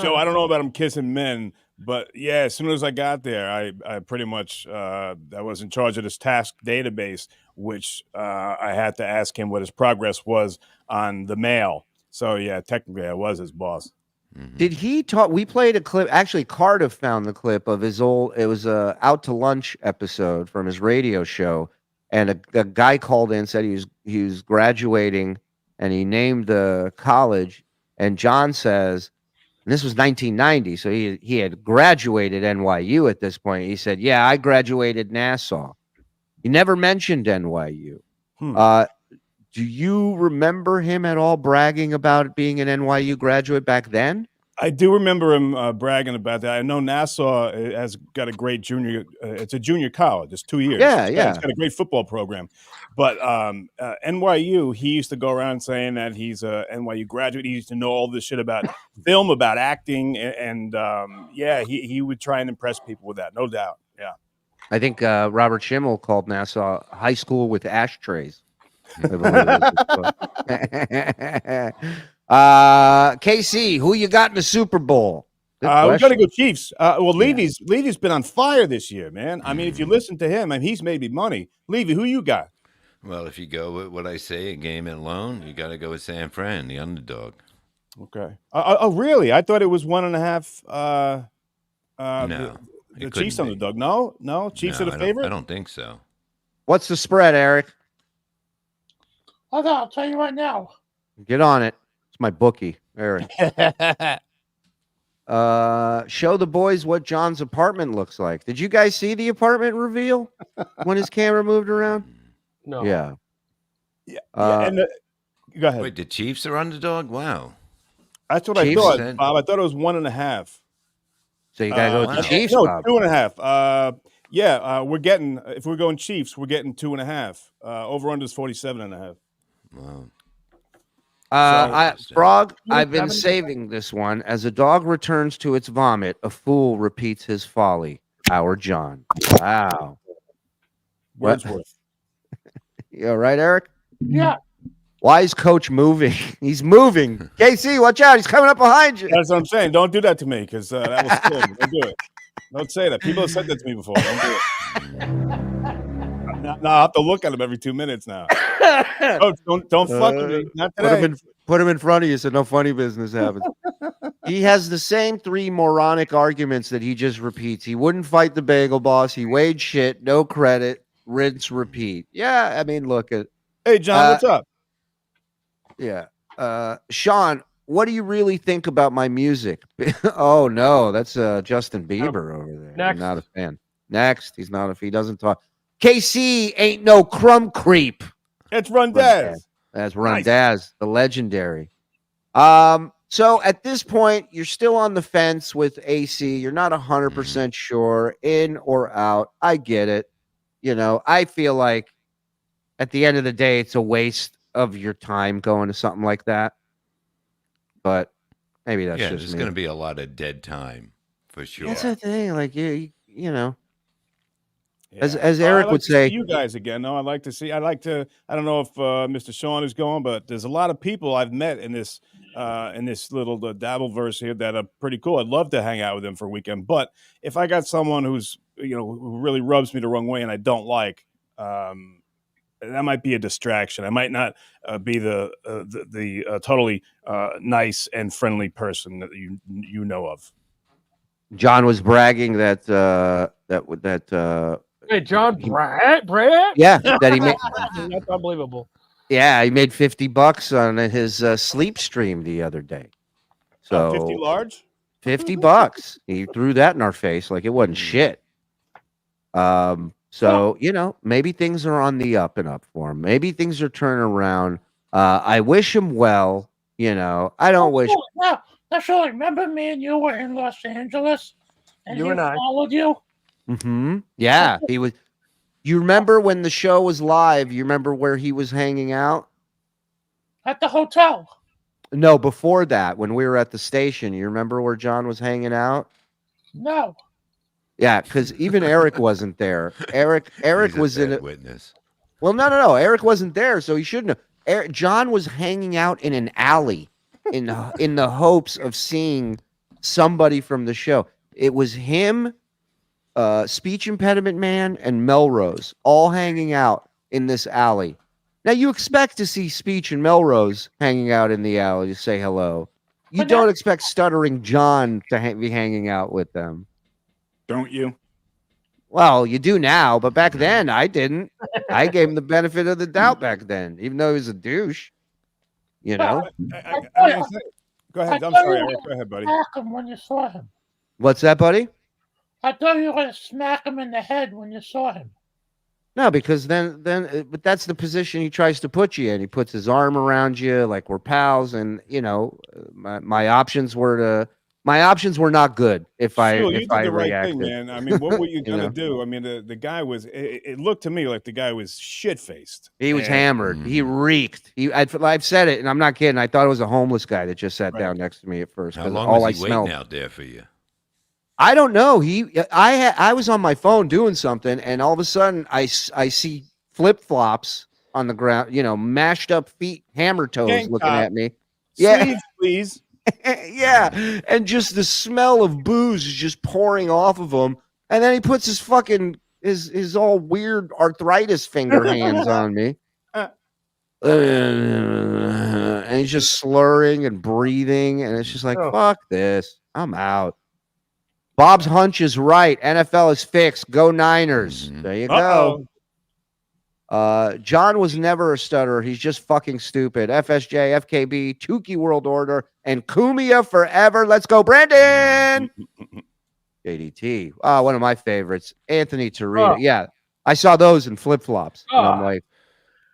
Joe, I don't know about him kissing men, but yeah, as soon as I got there, I pretty much I was in charge of this task database, which I had to ask him what his progress was on the mail. So yeah, technically I was his boss. Did he talk? We played a clip. Actually, Cardiff found the clip of his old. It was a Out to Lunch episode from his radio show. And a guy called in, said he was graduating, and he named the college. And John says, and this was 1990, so he had graduated NYU at this point. He said, "Yeah, I graduated Nassau." He never mentioned NYU. Do you remember him at all bragging about being an NYU graduate back then? I do remember him bragging about that. I know Nassau has got a great junior. It's a junior college. It's 2 years. Yeah, It's got a great football program. But NYU, he used to go around saying that he's a NYU graduate. He used to know all this shit about film, about acting, and he would try and impress people with that, no doubt. Yeah. I think Robert Schimmel called Nassau high school with ashtrays. KC, who you got in the Super Bowl? We got to go Chiefs. Levy's been on fire this year, man. I mean, if you listen to him, he's made me money. Levy, who you got? Well, if you go with what I say, a game alone, you got to go with San Fran, the underdog. Okay. Oh, really? I thought it was 1.5. No. The Chiefs underdog. No. Chiefs are the favorite. I don't think so. What's the spread, Eric? Hold on, I'll tell you right now. Get on it. It's my bookie, Eric. Show the boys what John's apartment looks like. Did you guys see the apartment reveal when his camera moved around? No. Yeah. And go ahead. Wait, the Chiefs are underdog? Wow. That's what I thought, Bob. I thought it was 1.5. So you gotta go with the Chiefs, no, Bob. 2.5. We're getting, if we're going Chiefs, we're getting 2.5. Over under is 47.5. Wow. Frog, I've been saving this one. As a dog returns to its vomit, a fool repeats his folly. Our John. Wow. Wordsworth. You all right, Eric? Yeah. Why is Coach moving? He's moving. KC, watch out. He's coming up behind you. That's what I'm saying. Don't do that to me because that was scary. Don't do it. Don't say that. People have said that to me before. Don't do it. Now I have to look at him every 2 minutes now. Coach, don't fuck with me. Not today. Put him in front of you so no funny business happens. He has the same 3 moronic arguments that he just repeats. He wouldn't fight the bagel boss. He weighed shit. No credit. Rinse, repeat. Yeah, I mean, look at. Hey, John, what's up? Yeah. Sean, what do you really think about my music? Oh, no, that's Justin Bieber over there. Next. I'm not a fan. Next. He's not, if he doesn't talk. KC ain't no crumb creep. It's Rundaz. That's Rundaz, the legendary. So at this point, you're still on the fence with AC. You're not 100% sure, in or out. I get it. You know, I feel like at the end of the day, it's a waste of your time going to something like that. But maybe that's just there's going to be a lot of dead time for sure. That's the thing. Like, you know. As Eric would say, you guys again. No, I like to see. I don't know if Mr. Sean is going, but there's a lot of people I've met in this little Dabbleverse here that are pretty cool. I'd love to hang out with them for a weekend. But if I got someone who's who really rubs me the wrong way and I don't like, that might be a distraction. I might not be the totally nice and friendly person that you know of. John was bragging that Hey, John Brad? Yeah, that he made. That's unbelievable. Yeah, he made $50 on his sleep stream the other day. So 50 large? $50. He threw that in our face like it wasn't shit. So maybe things are on the up and up for him. Maybe things are turning around. I wish him well. I don't wish. That's all. Remember me and you were in Los Angeles, and You he and I. followed you. Mm-hmm. Yeah, he was. You remember when the show was live? You remember where he was hanging out? At the hotel. No, before that, when we were at the station, you remember where John was hanging out? No. Yeah, because even Eric wasn't there. Eric was in a witness. Well, no. Eric wasn't there, so he shouldn't have. John was hanging out in an alley in the hopes of seeing somebody from the show. It was him, speech impediment man, and Melrose all hanging out in this alley. Now you expect to see Speech and Melrose hanging out in the alley to say hello. You don't expect Stuttering John to be hanging out with them. Don't you? Well, you do now, but back then I didn't. I gave him the benefit of the doubt back then, even though he was a douche. Go ahead. I'm sorry, Eric. Go ahead, buddy. Smack him when you saw him. What's that, buddy? I thought you were going to smack him in the head when you saw him. No, because but that's the position he tries to put you in. He puts his arm around you like we're pals, and my options were not good if I did the right reacted. thing, man. I mean, what were you gonna do? I mean, the guy was. It looked to me like the guy was shit faced. He was hammered. He reeked. I've said it, and I'm not kidding. I thought it was a homeless guy that just sat down next to me at first. How long all was I he smelled. waiting out there for you? I don't know. I was on my phone doing something, and all of a sudden I see flip flops on the ground. Mashed up feet, hammer toes, looking at me. Yeah, Sleeves, please. Yeah, and just the smell of booze is just pouring off of him, and then he puts his fucking his all weird arthritis finger hands on me, and he's just slurring and breathing, and it's just like fuck this, I'm out. Bob's hunch is right. NFL is fixed. Go Niners. There you go. John was never a stutterer. He's just fucking stupid. FSJ, FKB, Tukey World Order, and Kumia forever. Let's go, Brandon. JDT. One of my favorites. Anthony Torito. Yeah, I saw those in flip flops. I'm like,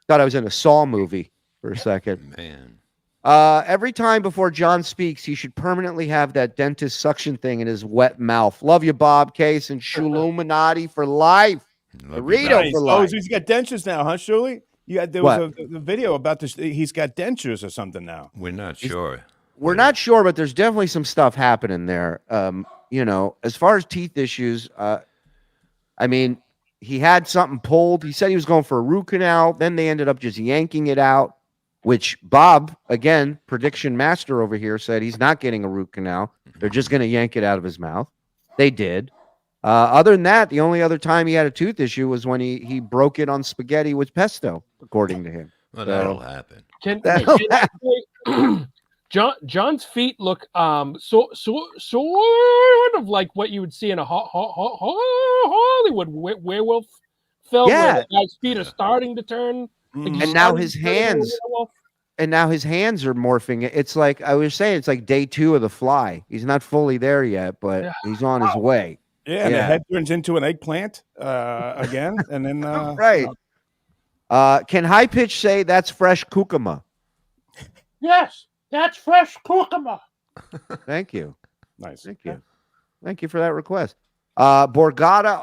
thought I was in a Saw movie for a second. Man. Every time before John speaks, he should permanently have that dentist suction thing in his wet mouth. Love you, Bob Case and Shuluminati for life. Dorito for life. Oh, so he's got dentures now, huh, Shuli? There was a video about this. He's got dentures or something now. We're not sure. We're not sure, but there's definitely some stuff happening there. As far as teeth issues, I mean, he had something pulled. He said he was going for a root canal. Then they ended up just yanking it out, which Bob, again, prediction master over here, said he's not getting a root canal. They're just going to yank it out of his mouth. They did. Other than that, the only other time he had a tooth issue was when he broke it on spaghetti with pesto, according to him. Well, that'll happen. John's feet look sort of like what you would see in a Hollywood werewolf film, where the guy's feet are starting to turn. And now his hands. And now his hands are morphing. It's like I was saying, it's like day 2 of The Fly. He's not fully there yet, but he's on his way. Yeah, and the head turns into an eggplant again, and then right. Can High Pitch say that's fresh kukuma? Yes, that's fresh kukuma. Thank you. Nice. Thank you. Thank you for that request. Borgata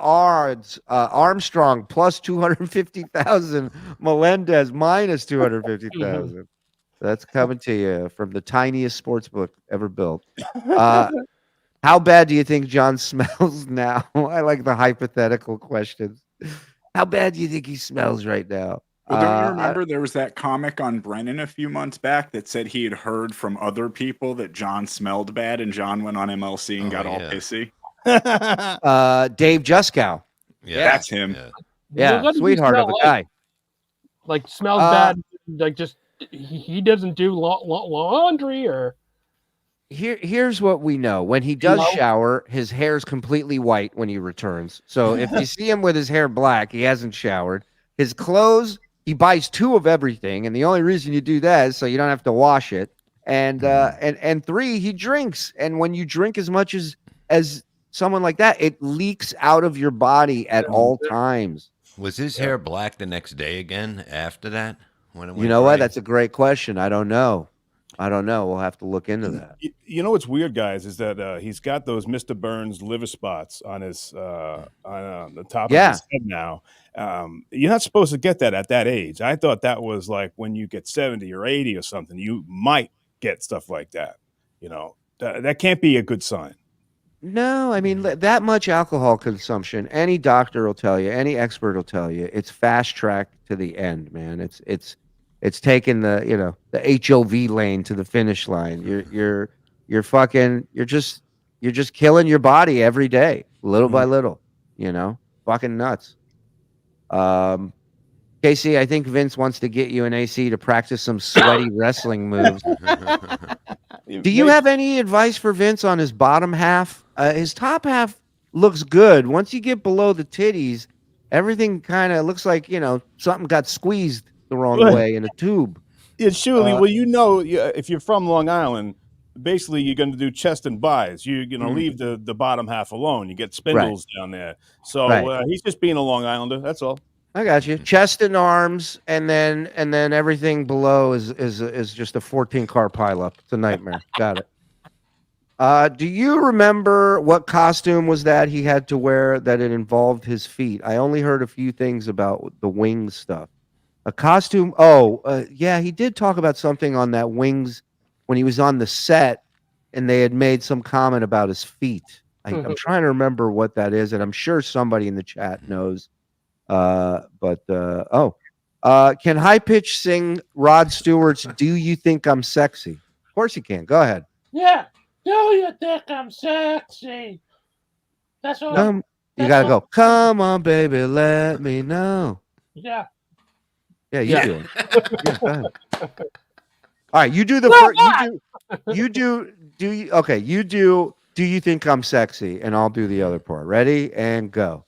Armstrong plus 250,000. Melendez minus 250,000. That's coming to you from the tiniest sports book ever built. How bad do you think John smells now? I like the hypothetical questions. How bad do you think he smells right now? Well, don't you remember there was that comic on Brennan a few months back that said he had heard from other people that John smelled bad, and John went on MLC and got all pissy? Dave Juskow. Yeah, that's him. Yeah, sweetheart of a guy. Like smells bad. Like just he doesn't do laundry or. Here's what we know. When he does shower, his hair's completely white when he returns. So if you see him with his hair black, he hasn't showered. His clothes, he buys 2 of everything, and the only reason you do that is so you don't have to wash it. And 3, he drinks. And when you drink as much as someone like that, it leaks out of your body at all times. Was his hair black the next day again after that? When it you know what? That's a great question. I don't know. We'll have to look into that. You know what's weird, guys, is that he's got those Mr. Burns liver spots on his on the top of his head now. You're not supposed to get that at that age. I thought that was like when you get 70 or 80 or something, you might get stuff like that. You know, that can't be a good sign. No, I mean, that much alcohol consumption, any doctor will tell you, any expert will tell you, it's fast track to the end, man. It's taking the HOV lane to the finish line. You're just killing your body every day, little by little, fucking nuts. Casey, I think Vince wants to get you an AC to practice some sweaty wrestling moves. Do you have any advice for Vince on his bottom half? His top half looks good. Once you get below the titties, everything kind of looks like, something got squeezed the wrong way in a tube. Yeah, surely. If you're from Long Island, basically you're going to do chest and buys. You're going to leave the bottom half alone. You get spindles down there. So he's just being a Long Islander. That's all. I got you. Chest and arms, and then everything below is just a 14-car pileup. It's a nightmare. Got it. Do you remember what costume was that he had to wear that it involved his feet? I only heard a few things about the wings stuff. A costume. Yeah, he did talk about something on that Wings when he was on the set, and they had made some comment about his feet. I'm trying to remember what that is, and I'm sure somebody in the chat knows. Can High Pitch sing Rod Stewart's "Do You Think I'm Sexy"? Of course he can. Go ahead. Yeah. Do you think I'm sexy? That's what. You gotta go. Come on, baby, let me know. Yeah. Yeah, you do it. Yeah, go ahead. All right, you do the first. You do. Okay, you do Do you think I'm sexy? And I'll do the other part. Ready? And go.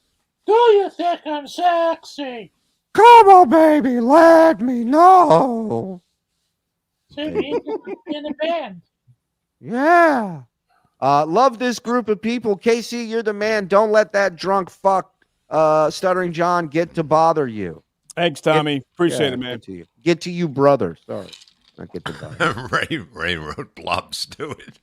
Do you think I'm sexy? Come on, baby. Let me know. See me in the band. Yeah. Love this group of people. Casey, you're the man. Don't let that drunk fuck Stuttering John get to bother you. Thanks, Tommy. Appreciate it, man. Get to you, brother. Sorry. Not get to bother. Ray wrote Blob Stewart.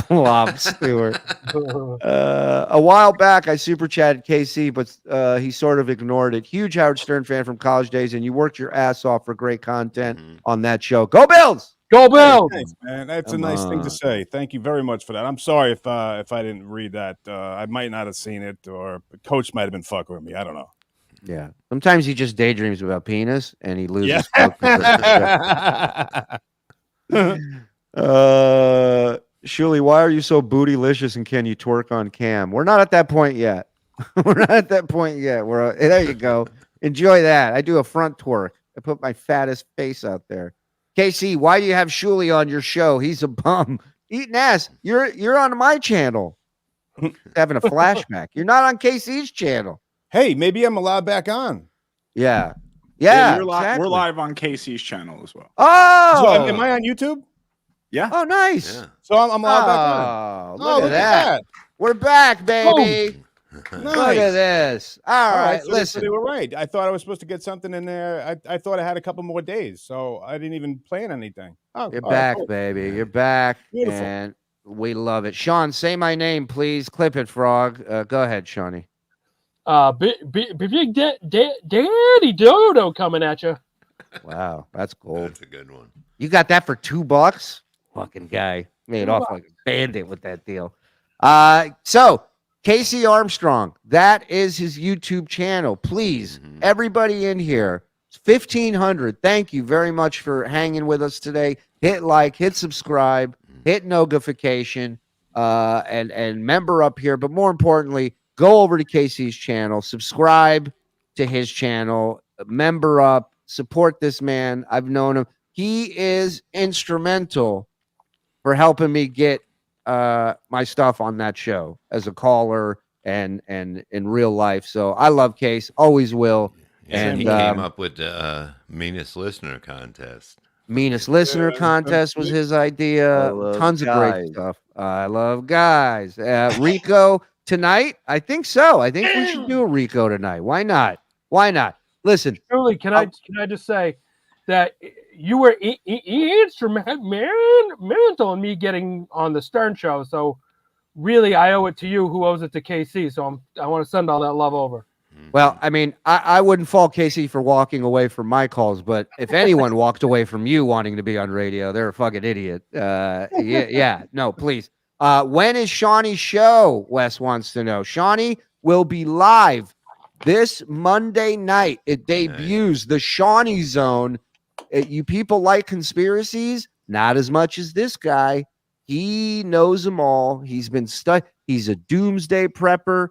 Blob Stewart. A while back, I super chatted KC, but he sort of ignored it. Huge Howard Stern fan from college days, and you worked your ass off for great content on that show. Go Bills! Go Bills! Hey, thanks, man. That's a nice thing to say. Thank you very much for that. I'm sorry if I didn't read that. I might not have seen it, or Coach might have been fucking with me. I don't know. Yeah. Sometimes he just daydreams about penis, and he loses. Shuli, why are you so bootylicious, and can you twerk on cam? We're not at that point yet. We're not at that point yet. There you go. Enjoy that. I do a front twerk. I put my fattest face out there. KC, why do you have Shuli on your show? He's a bum. Eating ass. You're on my channel. Having a flashback. You're not on KC's channel. Hey, maybe I'm allowed back on. Yeah. We're Exactly. live on Casey's channel as well. Oh, So, am I on YouTube? Yeah. Oh, nice. Yeah. So I'm allowed back on. Look at that. We're back, baby. Nice. Look at this. All right, so listen. they were right. I thought I was supposed to get something in there. I thought I had a couple more days, so I didn't even plan anything. Oh, You're all right, back, cool. baby. You're back. Beautiful. And we love it. Sean, say my name, please. Clip it, frog. Go ahead, Shawnee. Big Daddy Dodo coming at you. Wow, that's gold. That's a good one. You got that for $2? Fucking guy made off like a bandit with that deal. So Casey Armstrong, that is his YouTube channel. Please, everybody in here, 1,500. Thank you very much for hanging with us today. Hit like, hit subscribe, hit notification, and member up here. But more importantly, go over to Casey's channel, subscribe to his channel, member up, support this man. I've known him. He is instrumental for helping me get my stuff on that show as a caller and in real life. So I love Case, always will. Yeah, and he came up with the meanest listener contest. Meanest listener contest was his idea. Tons of great stuff. I love guys. Rico tonight? I think so. I think we should do a Rico tonight. Why not? Why not? Listen, Shuli, can I just say that you were instrumental in me getting on the Stern show. So really, I owe it to you. Who owes it to KC? So I want to send all that love over. well, I mean, I wouldn't fault Casey for walking away from my calls, but if anyone walked away from you wanting to be on radio, they're a fucking idiot. Yeah, no, please. When is Shawnee's show? Wes wants to know. Shawnee will be live this Monday night. It debuts the Shawnee Zone. You people like conspiracies? Not as much as this guy. He knows them all. He's been stuck. He's a doomsday prepper.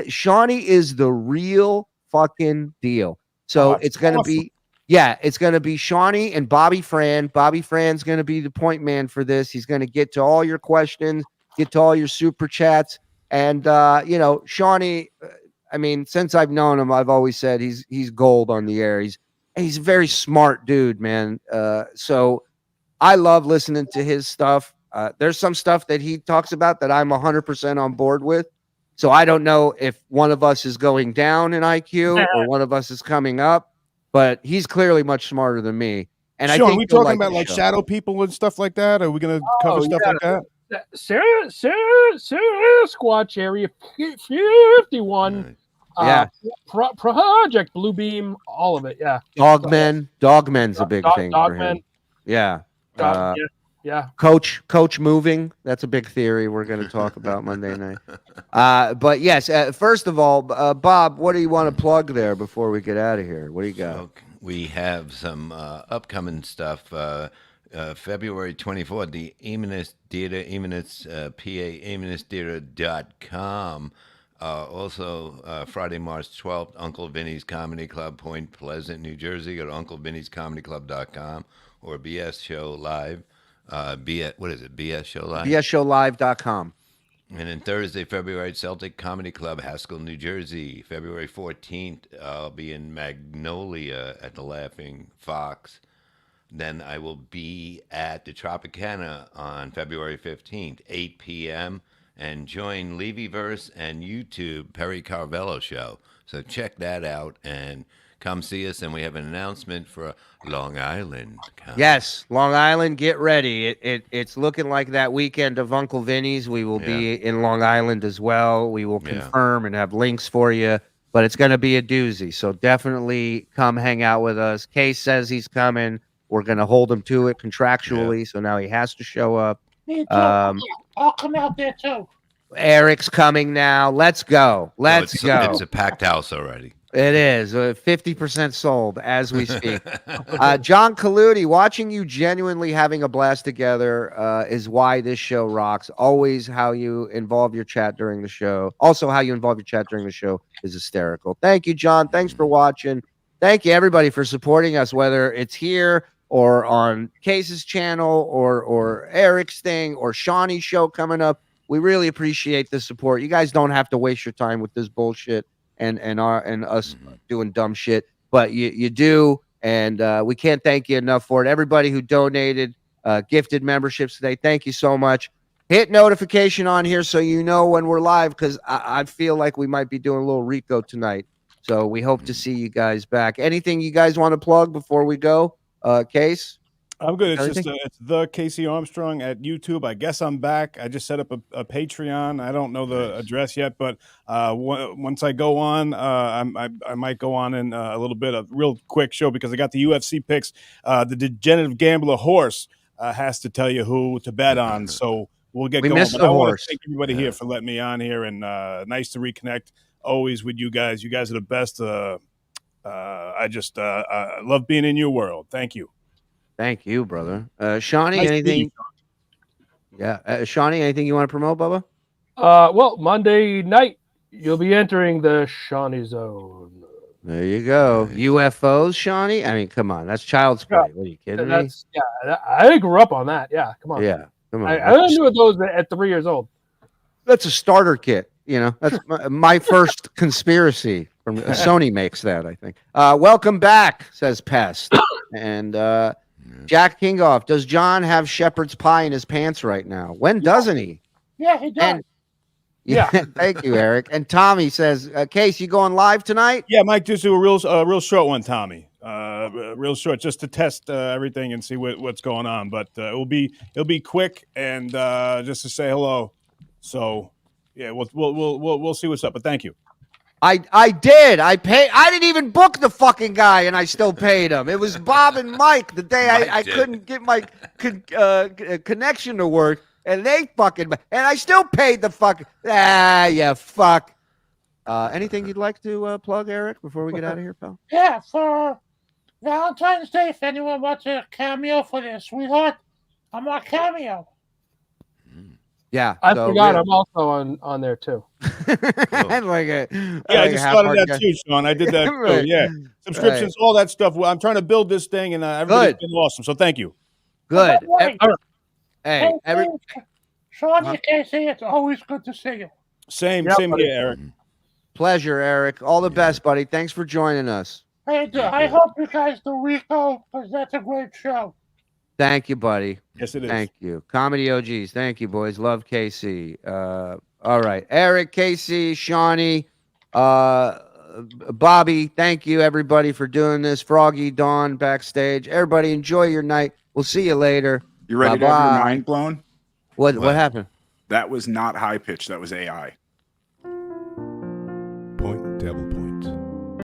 Shawnee is the real fucking deal. So it's going to be, it's going to be Shawnee and Bobby Fran. Bobby Fran's going to be the point man for this. He's going to get to all your questions, get to all your super chats. And, Shawnee, I mean, since I've known him, I've always said he's gold on the air. He's a very smart dude, man. So I love listening to his stuff. There's some stuff that he talks about that I'm 100% on board with. So I don't know if one of us is going down in IQ or one of us is coming up, but he's clearly much smarter than me. And Sean, I think are we talking about like shadow people and stuff like that? Are we going to cover stuff like that? Squatch Area 51. Project Bluebeam, all of it. Yeah. Dogmen's a big thing for him. Yeah. Yeah. Coach moving. That's a big theory we're going to talk about Monday night. But yes, first of all, Bob, what do you want to plug there before we get out of here? What do you got? We have some upcoming stuff. February 24th, the Eminence Theater, eminencetheater.com. Also, Friday, March 12th, Uncle Vinny's Comedy Club, Point Pleasant, New Jersey. Go to unclevinny'scomedyclub.com or BS Show Live. What is it? BS Show Live? BSShowLive.com. And then Thursday, February, Celtic Comedy Club, Haskell, New Jersey. February 14th, I'll be in Magnolia at the Laughing Fox. Then I will be at the Tropicana on February 15th, 8 p.m. and join Levyverse and YouTube Perry Carvello Show. So check that out and come see us. And we have an announcement for Long Island. Yes, Long Island, get ready. It's looking like that weekend of Uncle Vinny's. We will be in Long Island as well. We will confirm and have links for you, but it's going to be a doozy. So definitely come hang out with us. Case says he's coming. We're going to hold him to it contractually, so now he has to show up. Me too. I'll come out there too. Eric's coming now. Let's go. Let's go. It's a packed house already. It is 50% sold as we speak. John Colludi, watching you genuinely having a blast together is why this show rocks. Always how you involve your chat during the show. Also, how you involve your chat during the show is hysterical. Thank you, John. Thanks for watching. Thank you, everybody, for supporting us, whether it's here or on Case's channel or Eric's thing or Shawnee's show coming up. We really appreciate the support. You guys don't have to waste your time with this bullshit and us doing dumb shit, but you do, and we can't thank you enough for it. Everybody who donated gifted memberships today, thank you so much. Hit notification on here so you know when we're live, because I feel like we might be doing a little Rico tonight. So we hope to see you guys back. Anything you guys want to plug before we go? Case? I'm good. It's just it's the Casey Armstrong at YouTube. I guess I'm back. I just set up a Patreon. I don't know the address yet, but once I go on, I might go on in a little bit of real quick show because I got the UFC picks. The degenerative gambler horse has to tell you who to bet on. So we'll get going. Missed But the I want horse. to thank everybody here for letting me on here, and nice to reconnect always with you guys. You guys are the best. I just love being in your world. Thank you. Thank you, brother. Shawnee, Nice to meet anything? Yeah, Shawnee, anything you want to promote, Bubba? Well, Monday night you'll be entering the Shawnee Zone. There you go. UFOs, Shawnee. I mean, come on, that's child's play. What are you kidding me? I grew up on that. Yeah, come on. Yeah, come on. I knew those at 3 years old. That's a starter kit. You know, that's my first conspiracy. From Sony makes that, I think. Welcome back, says Pest. And Jack Kingoff, does John have shepherd's pie in his pants right now? When doesn't he? Yeah, he does. And, yeah, thank you, Eric. And Tommy says, Case, you going live tonight? Yeah, Mike, just do a real short one, Tommy. Real short, just to test everything and see what's going on. But it'll be quick and just to say hello. So yeah, we'll see what's up. But thank you. I did. I didn't even book the fucking guy, and I still paid him. It was Bob and Mike the day I couldn't get my connection to work, and they fucking and I still paid the fuck. Yeah, fuck. Anything you'd like to plug, Eric, before we get out of here, pal? Yeah, for Valentine's Day, if anyone wants a cameo for their sweetheart, I'm on Cameo. Yeah, I forgot I'm also on there too. I just started that too, Sean. I did that too. Yeah, subscriptions, all that stuff. I'm trying to build this thing, and everybody's been awesome. So thank you. Good. Hey, Sean, you can't say it's always good to see you. Same here, Eric. Pleasure, Eric. All the best, buddy. Thanks for joining us. Hey, I hope you guys do Rico because that's a great show. Thank you, buddy. Yes, it is. Thank you. Comedy OGs. Thank you, boys. Love KC. All right. Eric, KC, Shawnee, Bobby, thank you, everybody, for doing this. Froggy, Dawn, backstage. Everybody, enjoy your night. We'll see you later. You ready to have your mind blown? What happened? That was not high pitch. That was AI. Point Dabble Point.